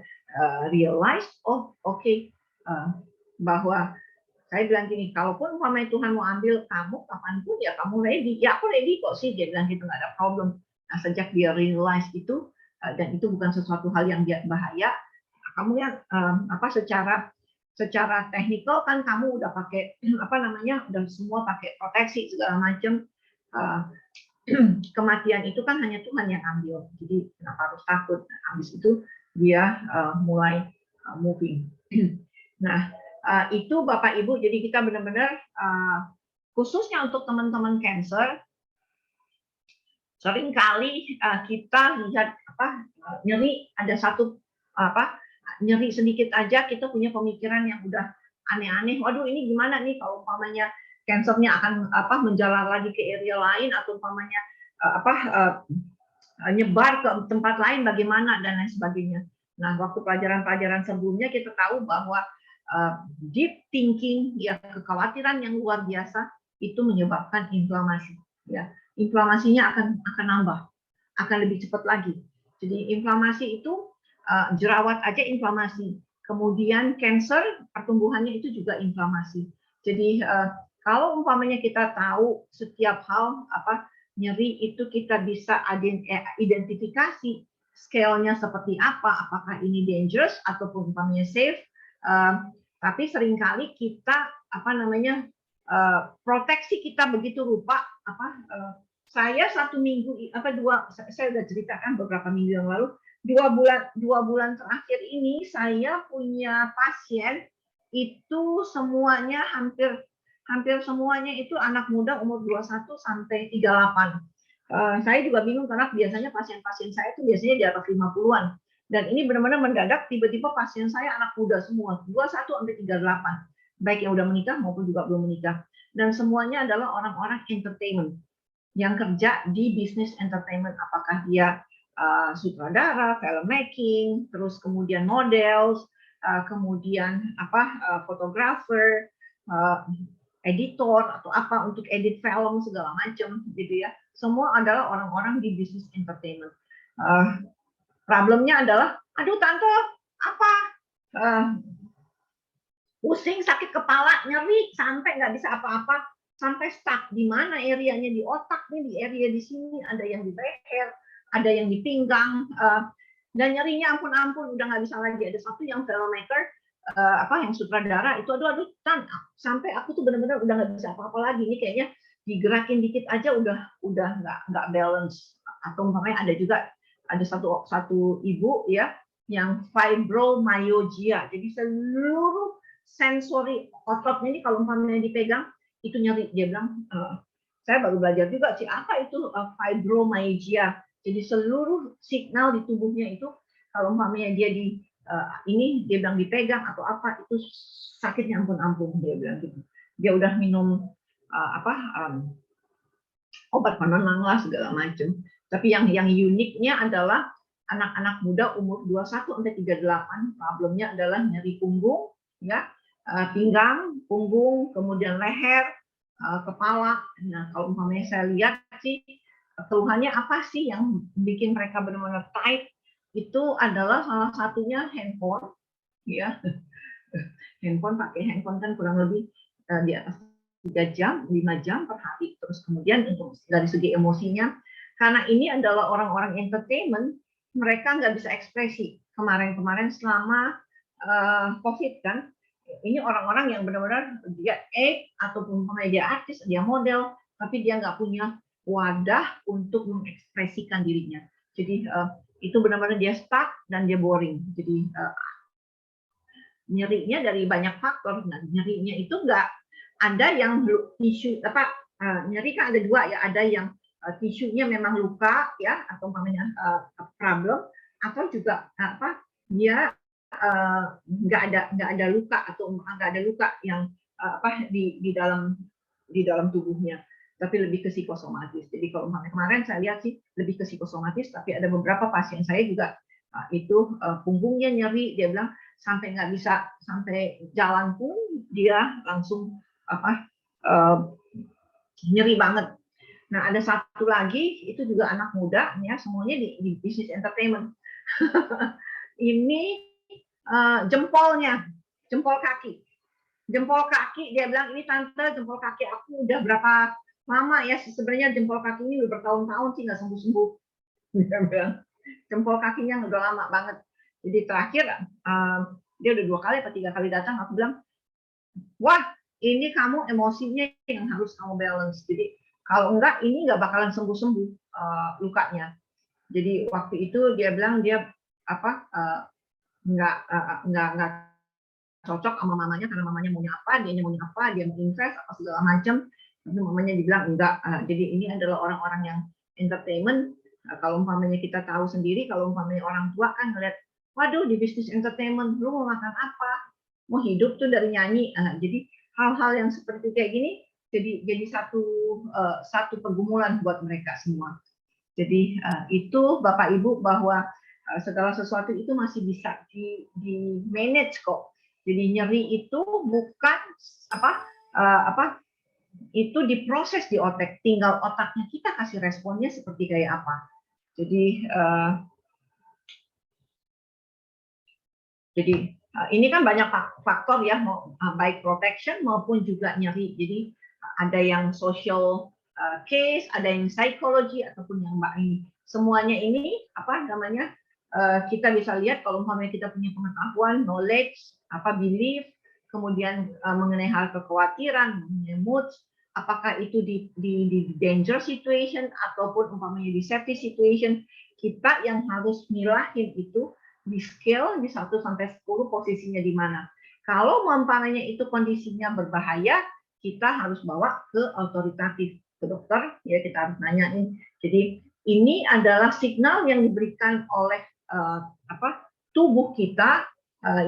realize, oh oke, bahwa saya bilang gini, kalaupun umpamanya Tuhan mau ambil kamu kapanpun ya kamu ready. Ya aku ready kok sih, dia bilang gitu, nggak ada problem. Nah, sejak dia realize itu dan itu bukan sesuatu hal yang bahaya, kamu ya secara teknikal kan kamu udah pakai udah semua pakai proteksi segala macam. Kematian itu kan hanya Tuhan yang ambil, jadi kenapa harus takut? Nah, habis itu dia mulai moving. Nah, itu Bapak Ibu, jadi kita benar-benar khususnya untuk teman-teman cancer, seringkali kita lihat nyeri, ada satu nyeri sedikit aja kita punya pemikiran yang udah aneh-aneh. Waduh, ini gimana nih kalau umpamanya kansernya akan menjalar lagi ke area lain, atau umpamanya nyebar ke tempat lain bagaimana dan lain sebagainya. Nah, waktu pelajaran-pelajaran sebelumnya kita tahu bahwa deep thinking, ya kekhawatiran yang luar biasa itu menyebabkan inflamasi. Ya, inflamasinya akan nambah, akan lebih cepat lagi. Jadi inflamasi itu jerawat aja inflamasi. Kemudian cancer pertumbuhannya itu juga inflamasi. Jadi kalau umpamanya kita tahu setiap hal nyeri itu kita bisa identifikasi scale-nya seperti apa, apakah ini dangerous ataupun umpamanya safe. Tapi seringkali kita proteksi kita begitu lupa. Saya 1 minggu saya sudah ceritakan beberapa minggu yang lalu, 2 bulan terakhir ini saya punya pasien itu semuanya hampir semuanya itu anak muda umur 21 sampai 38. Saya juga bingung karena biasanya pasien-pasien saya itu biasanya di atas 50-an. Dan ini benar-benar mendadak tiba-tiba pasien saya anak muda semua, 21 sampai 38. Baik yang udah menikah maupun juga belum menikah. Dan semuanya adalah orang-orang entertainment yang kerja di bisnis entertainment, apakah dia sutradara, filmmaking, terus kemudian models, kemudian fotografer, editor atau apa untuk edit film segala macam gitu ya. Semua adalah orang-orang di bisnis entertainment. Problemnya adalah, aduh tante, apa? Pusing, sakit kepala, nyeri, sampai nggak bisa apa-apa, sampai stuck di mana areanya di otak nih, di area di sini, ada yang di leher, ada yang di pinggang, dan nyerinya ampun-ampun udah nggak bisa lagi. Ada satu yang filmmaker, yang sutradara itu, aduh sampai aku tuh benar-benar udah nggak bisa apa-apa lagi. Ini kayaknya digerakin dikit aja udah nggak balance. Atau umpamanya ada satu ibu ya yang fibromyalgia, jadi seluruh sensori ototnya ini kalau umpamanya dipegang itu nyeri. Dia bilang, saya baru belajar juga sih apa itu fibromyalgia. Jadi seluruh signal di tubuhnya itu kalau umpamanya dia dia bilang dipegang atau apa itu sakitnya ampun-ampun, dia bilang gitu. Dia udah minum obat penenang lah segala macam. Tapi yang uniknya adalah anak-anak muda umur 21 sampai 38 problemnya adalah nyeri punggung, ya, pinggang, punggung, kemudian leher, kepala. Nah, kalau umpamanya saya lihat sih keluhannya apa sih yang bikin mereka benar-benar tight, itu adalah salah satunya handphone, ya. Pakai handphone kan kurang lebih di atas 3 jam, 5 jam per hari. Terus kemudian untuk dari segi emosinya, karena ini adalah orang-orang entertainment, mereka nggak bisa ekspresi. Kemarin selama COVID kan, ini orang-orang yang benar-benar dia ataupun dia artis, dia model, tapi dia nggak punya wadah untuk mengekspresikan dirinya. Jadi itu benar-benar dia stuck dan dia boring. Jadi nyerinya dari banyak faktor. Nah, nyerinya itu nggak ada yang tisu nyeri kan ada 2 ya, ada yang tisunya memang luka ya atau namanya problem, atau juga dia nggak ada luka atau nggak ada luka yang di dalam tubuhnya, tapi lebih ke psikosomatis. Jadi kalau kemarin saya lihat sih lebih ke psikosomatis, tapi ada beberapa pasien saya juga itu punggungnya nyeri, dia bilang sampai nggak bisa sampai jalan pun dia langsung apa eh, nyeri banget. Nah, ada satu lagi itu juga anak muda ya, semuanya di bisnis entertainment. Ini jempolnya, jempol kaki. Jempol kaki, dia bilang ini tante jempol kaki aku udah berapa lama ya, sebenarnya jempol kaki ini udah bertahun-tahun sih nggak sembuh-sembuh. Dia bilang jempol kakinya udah lama banget. Jadi terakhir dia udah 2 kali atau 3 kali datang, aku bilang, wah ini kamu emosinya yang harus kamu balance. Jadi kalau enggak ini nggak bakalan sembuh-sembuh lukanya. Jadi waktu itu dia bilang dia apa nggak cocok sama mamanya karena mamanya maunya apa, dia maunya apa, dia mau invest apa segala macam. Tapi mamanya dibilang enggak. Jadi ini adalah orang-orang yang entertainment. Kalau umpamanya kita tahu sendiri, kalau umpamanya orang tua kan ngeliat, waduh di bisnis entertainment, lu mau makan apa? Mau hidup tuh dari nyanyi. Jadi hal-hal yang seperti kayak gini jadi satu pergumulan buat mereka semua. Jadi itu Bapak Ibu bahwa segala sesuatu itu masih bisa di manage kok. Jadi nyeri itu bukan itu diproses di otak, tinggal otaknya kita kasih responnya seperti kayak apa. Jadi ini kan banyak faktor ya, baik protection maupun juga nyeri. Jadi ada yang social case, ada yang psikologi ataupun yang ini. Semuanya ini apa namanya kita bisa lihat kalau umpamanya kita punya pengetahuan, knowledge, belief, kemudian mengenai hal kekhawatiran, mengenai mood, apakah itu di danger situation ataupun umpamanya di safety situation, kita yang harus milahin itu di scale di 1 sampai 10 posisinya di mana. Kalau umpamanya itu kondisinya berbahaya, kita harus bawa ke autoritatif, ke dokter, ya kita harus nanyain. Jadi ini adalah signal yang diberikan oleh tubuh kita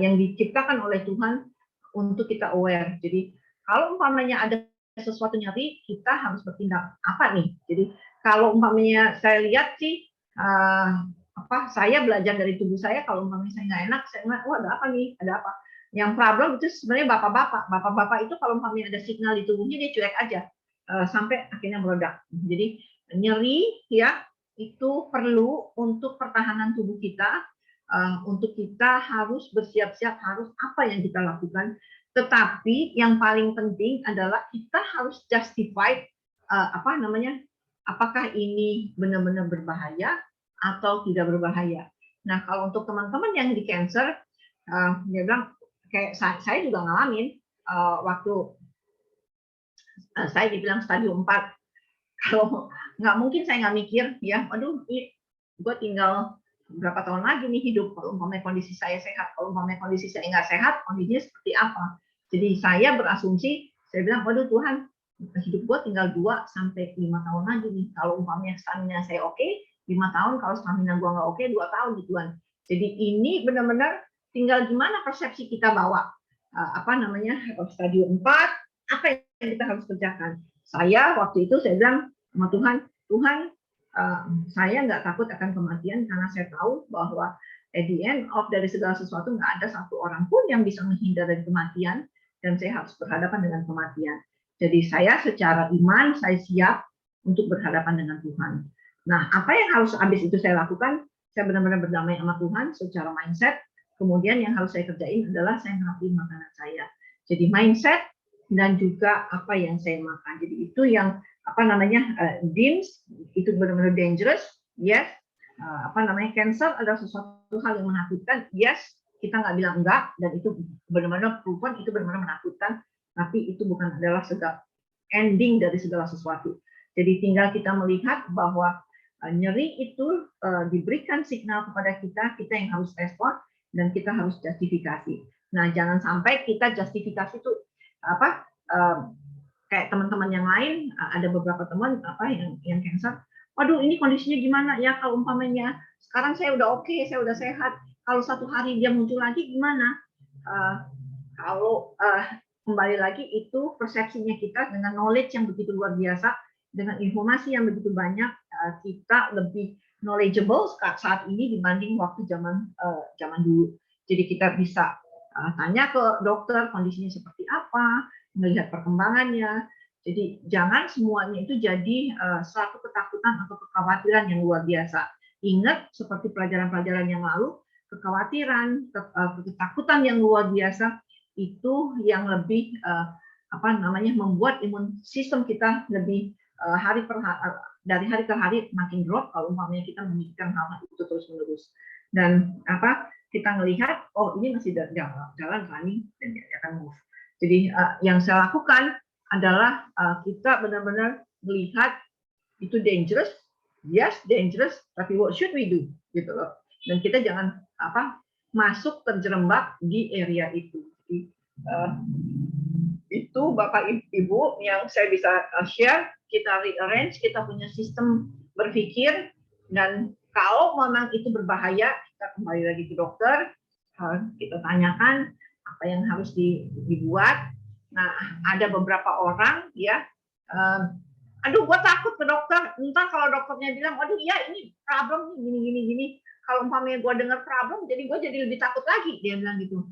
yang diciptakan oleh Tuhan untuk kita aware. Jadi kalau umpamanya ada sesuatu nyeri, kita harus bertindak apa nih? Jadi kalau umpamanya saya lihat sih saya belajar dari tubuh saya, kalau umpamanya saya nggak enak, saya nggak, wah ada apa nih, ada apa? Yang problem itu sebenarnya bapak-bapak itu kalau umpamanya ada signal di tubuhnya dia cuek aja sampai akhirnya meledak. Jadi nyeri ya itu perlu untuk pertahanan tubuh kita, untuk kita harus bersiap-siap harus apa yang kita lakukan. Tetapi yang paling penting adalah kita harus justify apakah ini benar-benar berbahaya atau tidak berbahaya. Nah, kalau untuk teman-teman yang di cancer, dia bilang, kayak saya juga ngalamin, waktu saya dibilang stadium 4, kalau nggak mungkin saya nggak mikir, ya, aduh, gue tinggal berapa tahun lagi nih hidup, kalau umpamanya kondisi saya sehat, kalau umpamanya kondisi saya nggak sehat, kondisinya seperti apa. Jadi saya berasumsi, saya bilang, waduh Tuhan, hidup gue tinggal 2 sampai 5 tahun lagi nih, kalau umpamanya stamina saya oke, 5 tahun, kalau stamina gue nggak oke, 2 tahun gituan. Jadi ini benar-benar tinggal gimana persepsi kita bawa. Stadium 4, apa yang kita harus kerjakan. Saya waktu itu saya bilang sama Tuhan, saya nggak takut akan kematian karena saya tahu bahwa at the end of dari segala sesuatu nggak ada satu orang pun yang bisa menghindar dari kematian dan saya harus berhadapan dengan kematian. Jadi saya secara iman saya siap untuk berhadapan dengan Tuhan. Nah, apa yang harus habis itu saya lakukan? Saya benar-benar berdamai sama Tuhan secara mindset. Kemudian yang harus saya kerjain adalah saya ngelakuin makanan saya. Jadi mindset dan juga apa yang saya makan. Jadi itu yang DIMS itu benar-benar dangerous, yes. Cancer adalah sesuatu hal yang menakutkan, yes. Kita nggak bilang enggak, dan itu benar-benar proven, itu benar-benar menakutkan, tapi itu bukan adalah segala ending dari segala sesuatu. Jadi tinggal kita melihat bahwa nyeri itu diberikan signal kepada kita yang harus respon dan kita harus justifikasi. Nah, jangan sampai kita justifikasi itu kayak teman-teman yang lain, ada beberapa teman yang cancer, waduh ini kondisinya gimana ya, kalau umpamanya sekarang saya udah oke, saya udah sehat, kalau satu hari dia muncul lagi gimana? Kembali lagi itu persepsinya kita dengan knowledge yang begitu luar biasa, dengan informasi yang begitu banyak, kita lebih knowledgeable saat ini dibanding waktu zaman dulu. Jadi kita bisa tanya ke dokter kondisinya seperti apa, melihat perkembangannya. Jadi jangan semuanya itu jadi suatu ketakutan atau kekhawatiran yang luar biasa. Ingat seperti pelajaran-pelajaran yang lalu, kekhawatiran, ketakutan yang luar biasa itu yang lebih membuat imun sistem kita lebih dari hari ke hari makin drop kalau umpamanya kita memikirkan hal-hal itu terus-menerus. Dan kita melihat, oh ini masih jalan running dan dia akan move. Jadi yang saya lakukan adalah kita benar-benar melihat itu dangerous, yes dangerous, tapi what should we do gitu loh. Dan kita jangan masuk terjerembab di area itu. Jadi, itu Bapak Ibu yang saya bisa share. Kita rearrange, kita punya sistem berpikir, dan kalau memang itu berbahaya, kita kembali lagi ke dokter, kita tanyakan apa yang harus dibuat. Nah, ada beberapa orang ya, aduh gue takut ke dokter, entah kalau dokternya bilang, aduh ya ini problem gini. Kalau umpamanya gue dengar problem, jadi gue jadi lebih takut lagi, dia bilang gitu.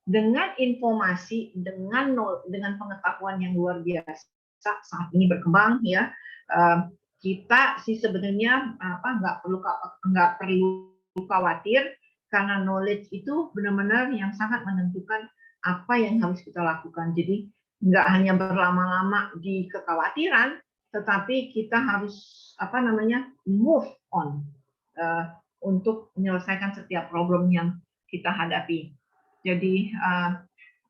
Dengan informasi, dengan pengetahuan yang luar biasa saat ini berkembang ya, kita sih sebenarnya nggak perlu khawatir, karena knowledge itu benar-benar yang sangat menentukan apa yang harus kita lakukan. Jadi nggak hanya berlama-lama di kekhawatiran, tetapi kita harus move on untuk menyelesaikan setiap problem yang kita hadapi. Jadi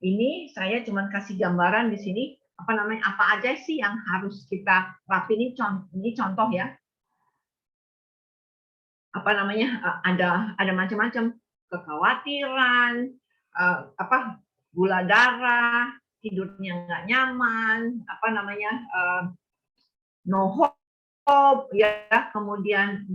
ini saya cuma kasih gambaran di sini apa aja sih yang harus kita rapi. Ini contoh ya. Ada macam-macam kekhawatiran, gula darah, tidurnya nggak nyaman, no hope ya, kemudian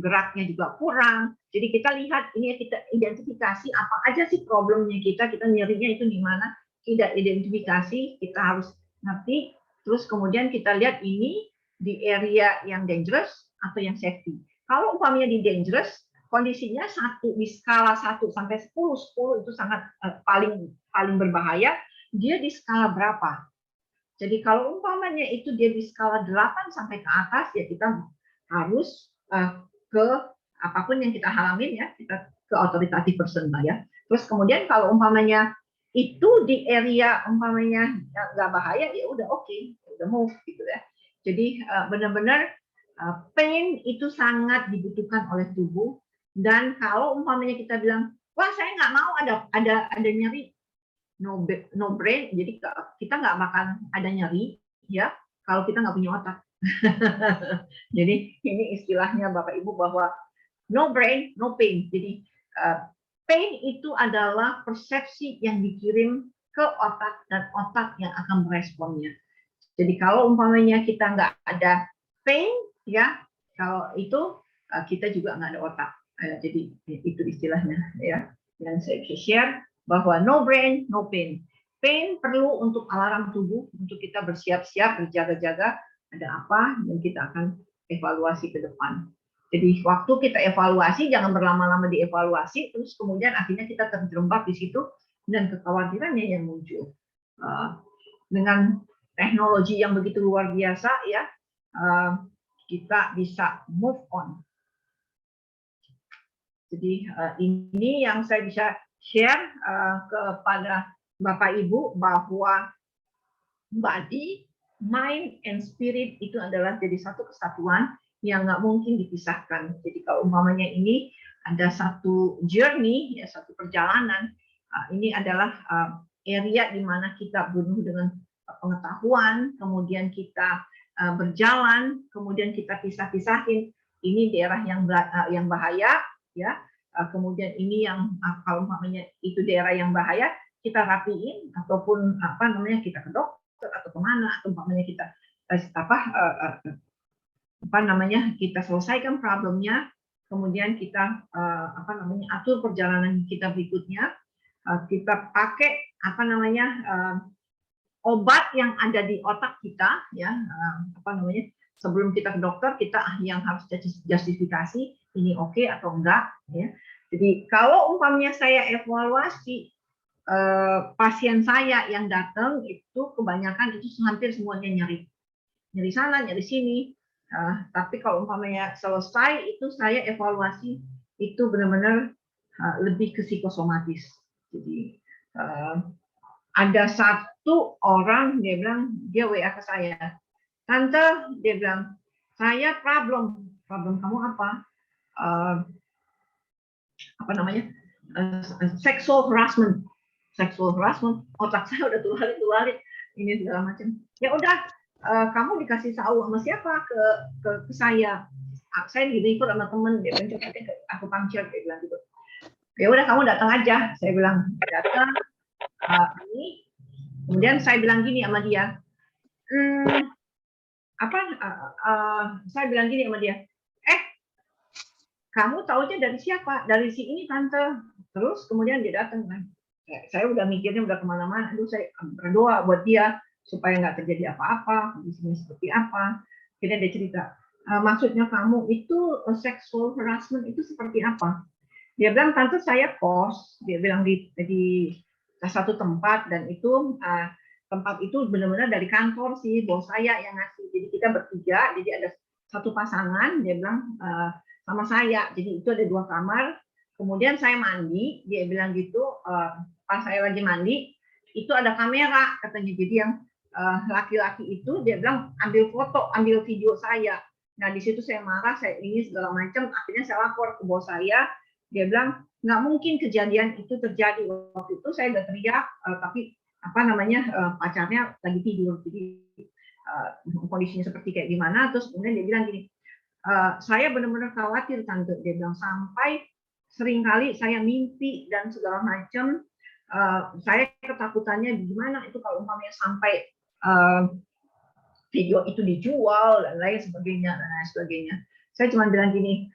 geraknya juga kurang. Jadi kita lihat ini, kita identifikasi apa aja sih problemnya kita nyerinya itu di mana. Tidak identifikasi, kita harus ngerti, terus kemudian kita lihat ini di area yang dangerous atau yang safety. Kalau umpamanya di dangerous, kondisinya di skala 1 sampai 10 itu sangat paling berbahaya, dia di skala berapa? Jadi kalau umpamanya itu dia di skala 8 sampai ke atas, ya kita harus ke apapun yang kita alamin ya, kita ke authoritative person ya. Terus kemudian kalau umpamanya itu di area umpamanya nggak bahaya, ya udah oke, udah move gitu ya. Jadi benar-benar pain itu sangat dibutuhkan oleh tubuh. Dan kalau umpamanya kita bilang, wah saya nggak mau ada nyeri, no brain, jadi kita nggak makan ada nyeri ya kalau kita nggak punya otak. Jadi ini istilahnya Bapak Ibu bahwa no brain, no pain. Jadi pain itu adalah persepsi yang dikirim ke otak, dan otak yang akan meresponnya. Jadi kalau umpamanya kita nggak ada pain, ya kalau itu kita juga nggak ada otak. Jadi itu istilahnya ya yang saya bisa share, bahwa no brain, no pain. Pain perlu untuk alarm tubuh, untuk kita bersiap-siap, berjaga-jaga, ada apa, dan kita akan evaluasi ke depan. Jadi waktu kita evaluasi, jangan berlama-lama dievaluasi, terus kemudian akhirnya kita terjerembab di situ, dan kekhawatirannya yang muncul. Dengan teknologi yang begitu luar biasa, ya kita bisa move on. Jadi ini yang saya bisa share kepada Bapak Ibu, bahwa body, mind, and spirit itu adalah jadi satu kesatuan yang nggak mungkin dipisahkan. Jadi kalau umpamanya ini ada satu journey, ya satu perjalanan, ini adalah area di mana kita penuh dengan pengetahuan, kemudian kita berjalan, kemudian kita pisah-pisahin. Ini daerah yang bahaya, ya. Kemudian ini yang kalau umpamanya itu daerah yang bahaya, kita rapiin, ataupun kita ke dokter atau kemana, atau umpamanya kita kita selesaikan problemnya, kemudian kita atur perjalanan kita berikutnya, kita pakai obat yang ada di otak kita, ya sebelum kita ke dokter, kita yang harus justifikasi ini oke atau enggak, ya. Jadi kalau umpamanya saya evaluasi pasien saya yang datang itu kebanyakan itu hampir semuanya nyeri sana, nyeri sini. Tapi kalau umpamanya selesai itu saya evaluasi itu benar-benar lebih ke psikosomatis. Jadi ada satu orang dia bilang dia WA ke saya, tante dia bilang saya problem kamu apa? Apa namanya? Sexual harassment. Otak saya udah tualit ini segala macam. Ya udah, kamu dikasih tahu sama siapa ke saya. Saya ikut sama temen dia bilang coba ke akupuncture dia bilang gitu. Ya udah kamu datang aja, saya bilang datang. Ini kemudian saya bilang gini sama dia, saya bilang gini sama dia, kamu taunya dari siapa? Dari si ini tante. Terus kemudian dia datang kan. Saya udah mikirnya udah kemana-mana. Aduh saya berdoa buat dia supaya nggak terjadi apa-apa. Kondisinya seperti apa. Kemudian dia cerita, maksudnya kamu itu sexual harassment itu seperti apa? Dia bilang tante saya kos. Dia bilang di satu tempat dan itu tempat itu benar-benar dari kantor sih bos saya yang ngasih. Jadi kita bertiga. Jadi ada satu pasangan. Dia bilang sama saya. Jadi itu ada 2 kamar. Kemudian saya mandi, dia bilang gitu, pas saya lagi mandi, itu ada kamera katanya. Jadi yang laki-laki itu dia bilang ambil foto, ambil video saya. Nah di situ saya marah, saya ini segala macam. Akhirnya saya lapor ke bos saya. Dia bilang nggak mungkin kejadian itu terjadi. Waktu itu saya udah teriak, tapi apa namanya pacarnya lagi tidur. Jadi kondisinya seperti kayak gimana. Terus kemudian dia bilang gini, saya benar-benar khawatir tante, dia bilang sampai seringkali saya mimpi dan segala macam. Saya ketakutannya gimana itu kalau umpamanya sampai video itu dijual dan lain sebagainya. Saya cuma bilang gini,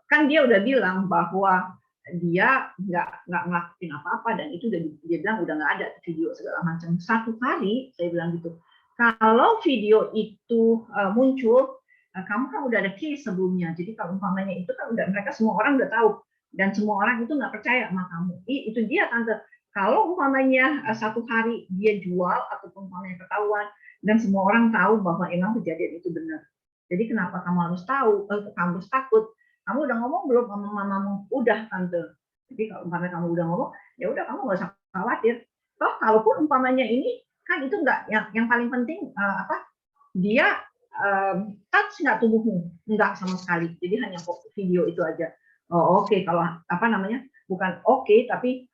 kan dia udah bilang bahwa dia nggak ngelakuin apa-apa dan itu dia bilang udah nggak ada video segala macam. Satu kali saya bilang gitu, kalau video itu muncul, kamu kan udah ada case sebelumnya. Jadi kalau umpamanya itu kan udah mereka semua orang udah tahu dan semua orang itu nggak percaya sama kamu. Itu dia tante. Kalau umpamanya satu hari dia jual atau umpamanya ketahuan dan semua orang tahu bahwa emang kejadian itu benar. Jadi kenapa kamu harus tahu? Kamu harus takut? Kamu udah ngomong belum sama mamamu? Udah tante. Jadi kalau umpamanya kamu udah ngomong, ya udah kamu nggak usah khawatir. Toh kalaupun umpamanya ini kan itu nggak yang paling penting dia touch nggak tubuhmu, nggak sama sekali. Jadi hanya video itu aja. Oh oke, kalau apa namanya bukan oke, tapi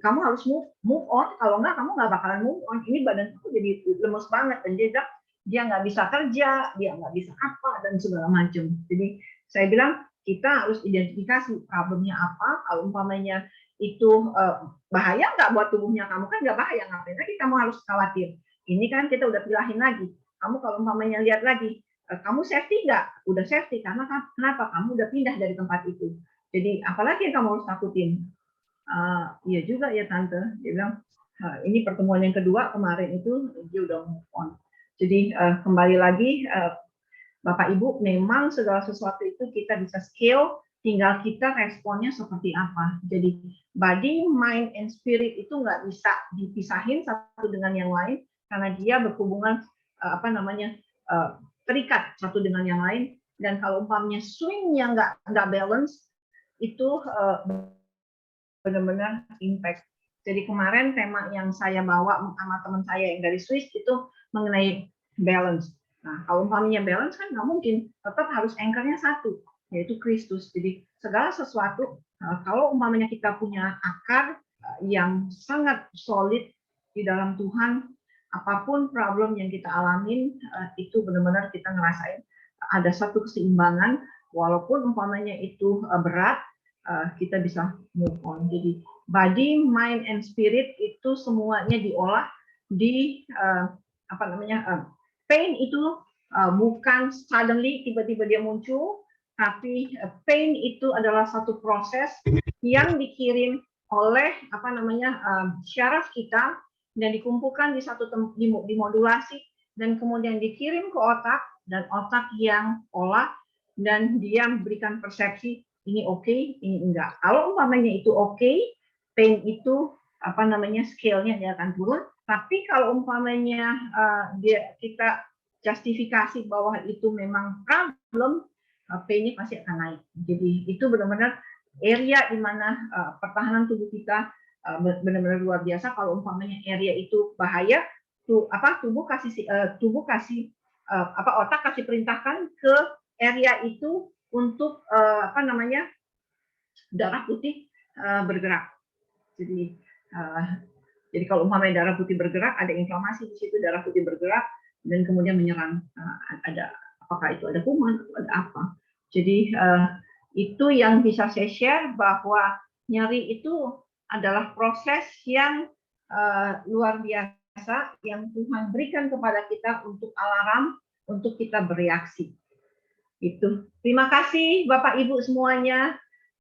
kamu harus move on. Kalau nggak kamu nggak bakalan move on. Ini badan aku jadi lemes banget dan dia nggak bisa kerja, dia nggak bisa apa dan segala macam. Jadi saya bilang kita harus identifikasi problemnya apa. Kalau umpamanya itu bahaya nggak buat tubuhnya kamu, kan nggak bahaya, ngapain lagi kamu harus khawatir. Ini kan kita udah pilahin lagi. Kamu kalau umpamanya lihat lagi, kamu safety nggak? Udah safety karena kenapa? Kamu udah pindah dari tempat itu. Jadi apalagi yang kamu harus takutin? Iya juga ya tante. Dia bilang ini pertemuan yang kedua kemarin itu dia udah move on. Jadi kembali lagi Bapak Ibu, memang segala sesuatu itu kita bisa scale, tinggal kita responnya seperti apa. Jadi body, mind, and spirit itu nggak bisa dipisahin satu dengan yang lain karena dia berhubungan terikat satu dengan yang lain. Dan kalau umpamanya swingnya nggak balance, itu benar-benar impact. Jadi kemarin tema yang saya bawa sama teman saya yang dari Swiss itu mengenai balance. Nah, kalau umpamanya balance kan nggak mungkin, tetap harus anchornya satu, yaitu Kristus. Jadi segala sesuatu, kalau umpamanya kita punya akar yang sangat solid di dalam Tuhan, apapun problem yang kita alamin, itu benar-benar kita ngerasain ada satu keseimbangan, walaupun umpamanya itu berat, kita bisa move on. Jadi body, mind, and spirit itu semuanya diolah di pain itu bukan suddenly tiba-tiba dia muncul, tapi pain itu adalah satu proses yang dikirim oleh syaraf kita dan dikumpulkan di satu dimodulasi dan kemudian dikirim ke otak dan otak yang olah dan dia memberikan persepsi ini oke, ini enggak. Kalau umpamanya itu oke, pain itu scale-nya dia akan turun. Tapi kalau umpamanya kita justifikasi bahwa itu memang problem, pain-nya pasti akan naik. Jadi itu benar-benar area di mana pertahanan tubuh kita benar-benar luar biasa. Kalau umpamanya area itu bahaya, otak kasih perintahkan ke area itu untuk darah putih bergerak. Jadi kalau umpamanya darah putih bergerak, ada inflamasi di situ, darah putih bergerak dan kemudian menyerang, apakah itu ada kuman atau ada apa. Jadi itu yang bisa saya share, bahwa nyeri itu adalah proses yang luar biasa yang Tuhan berikan kepada kita untuk alarm, untuk kita bereaksi. Itu. Terima kasih Bapak Ibu semuanya.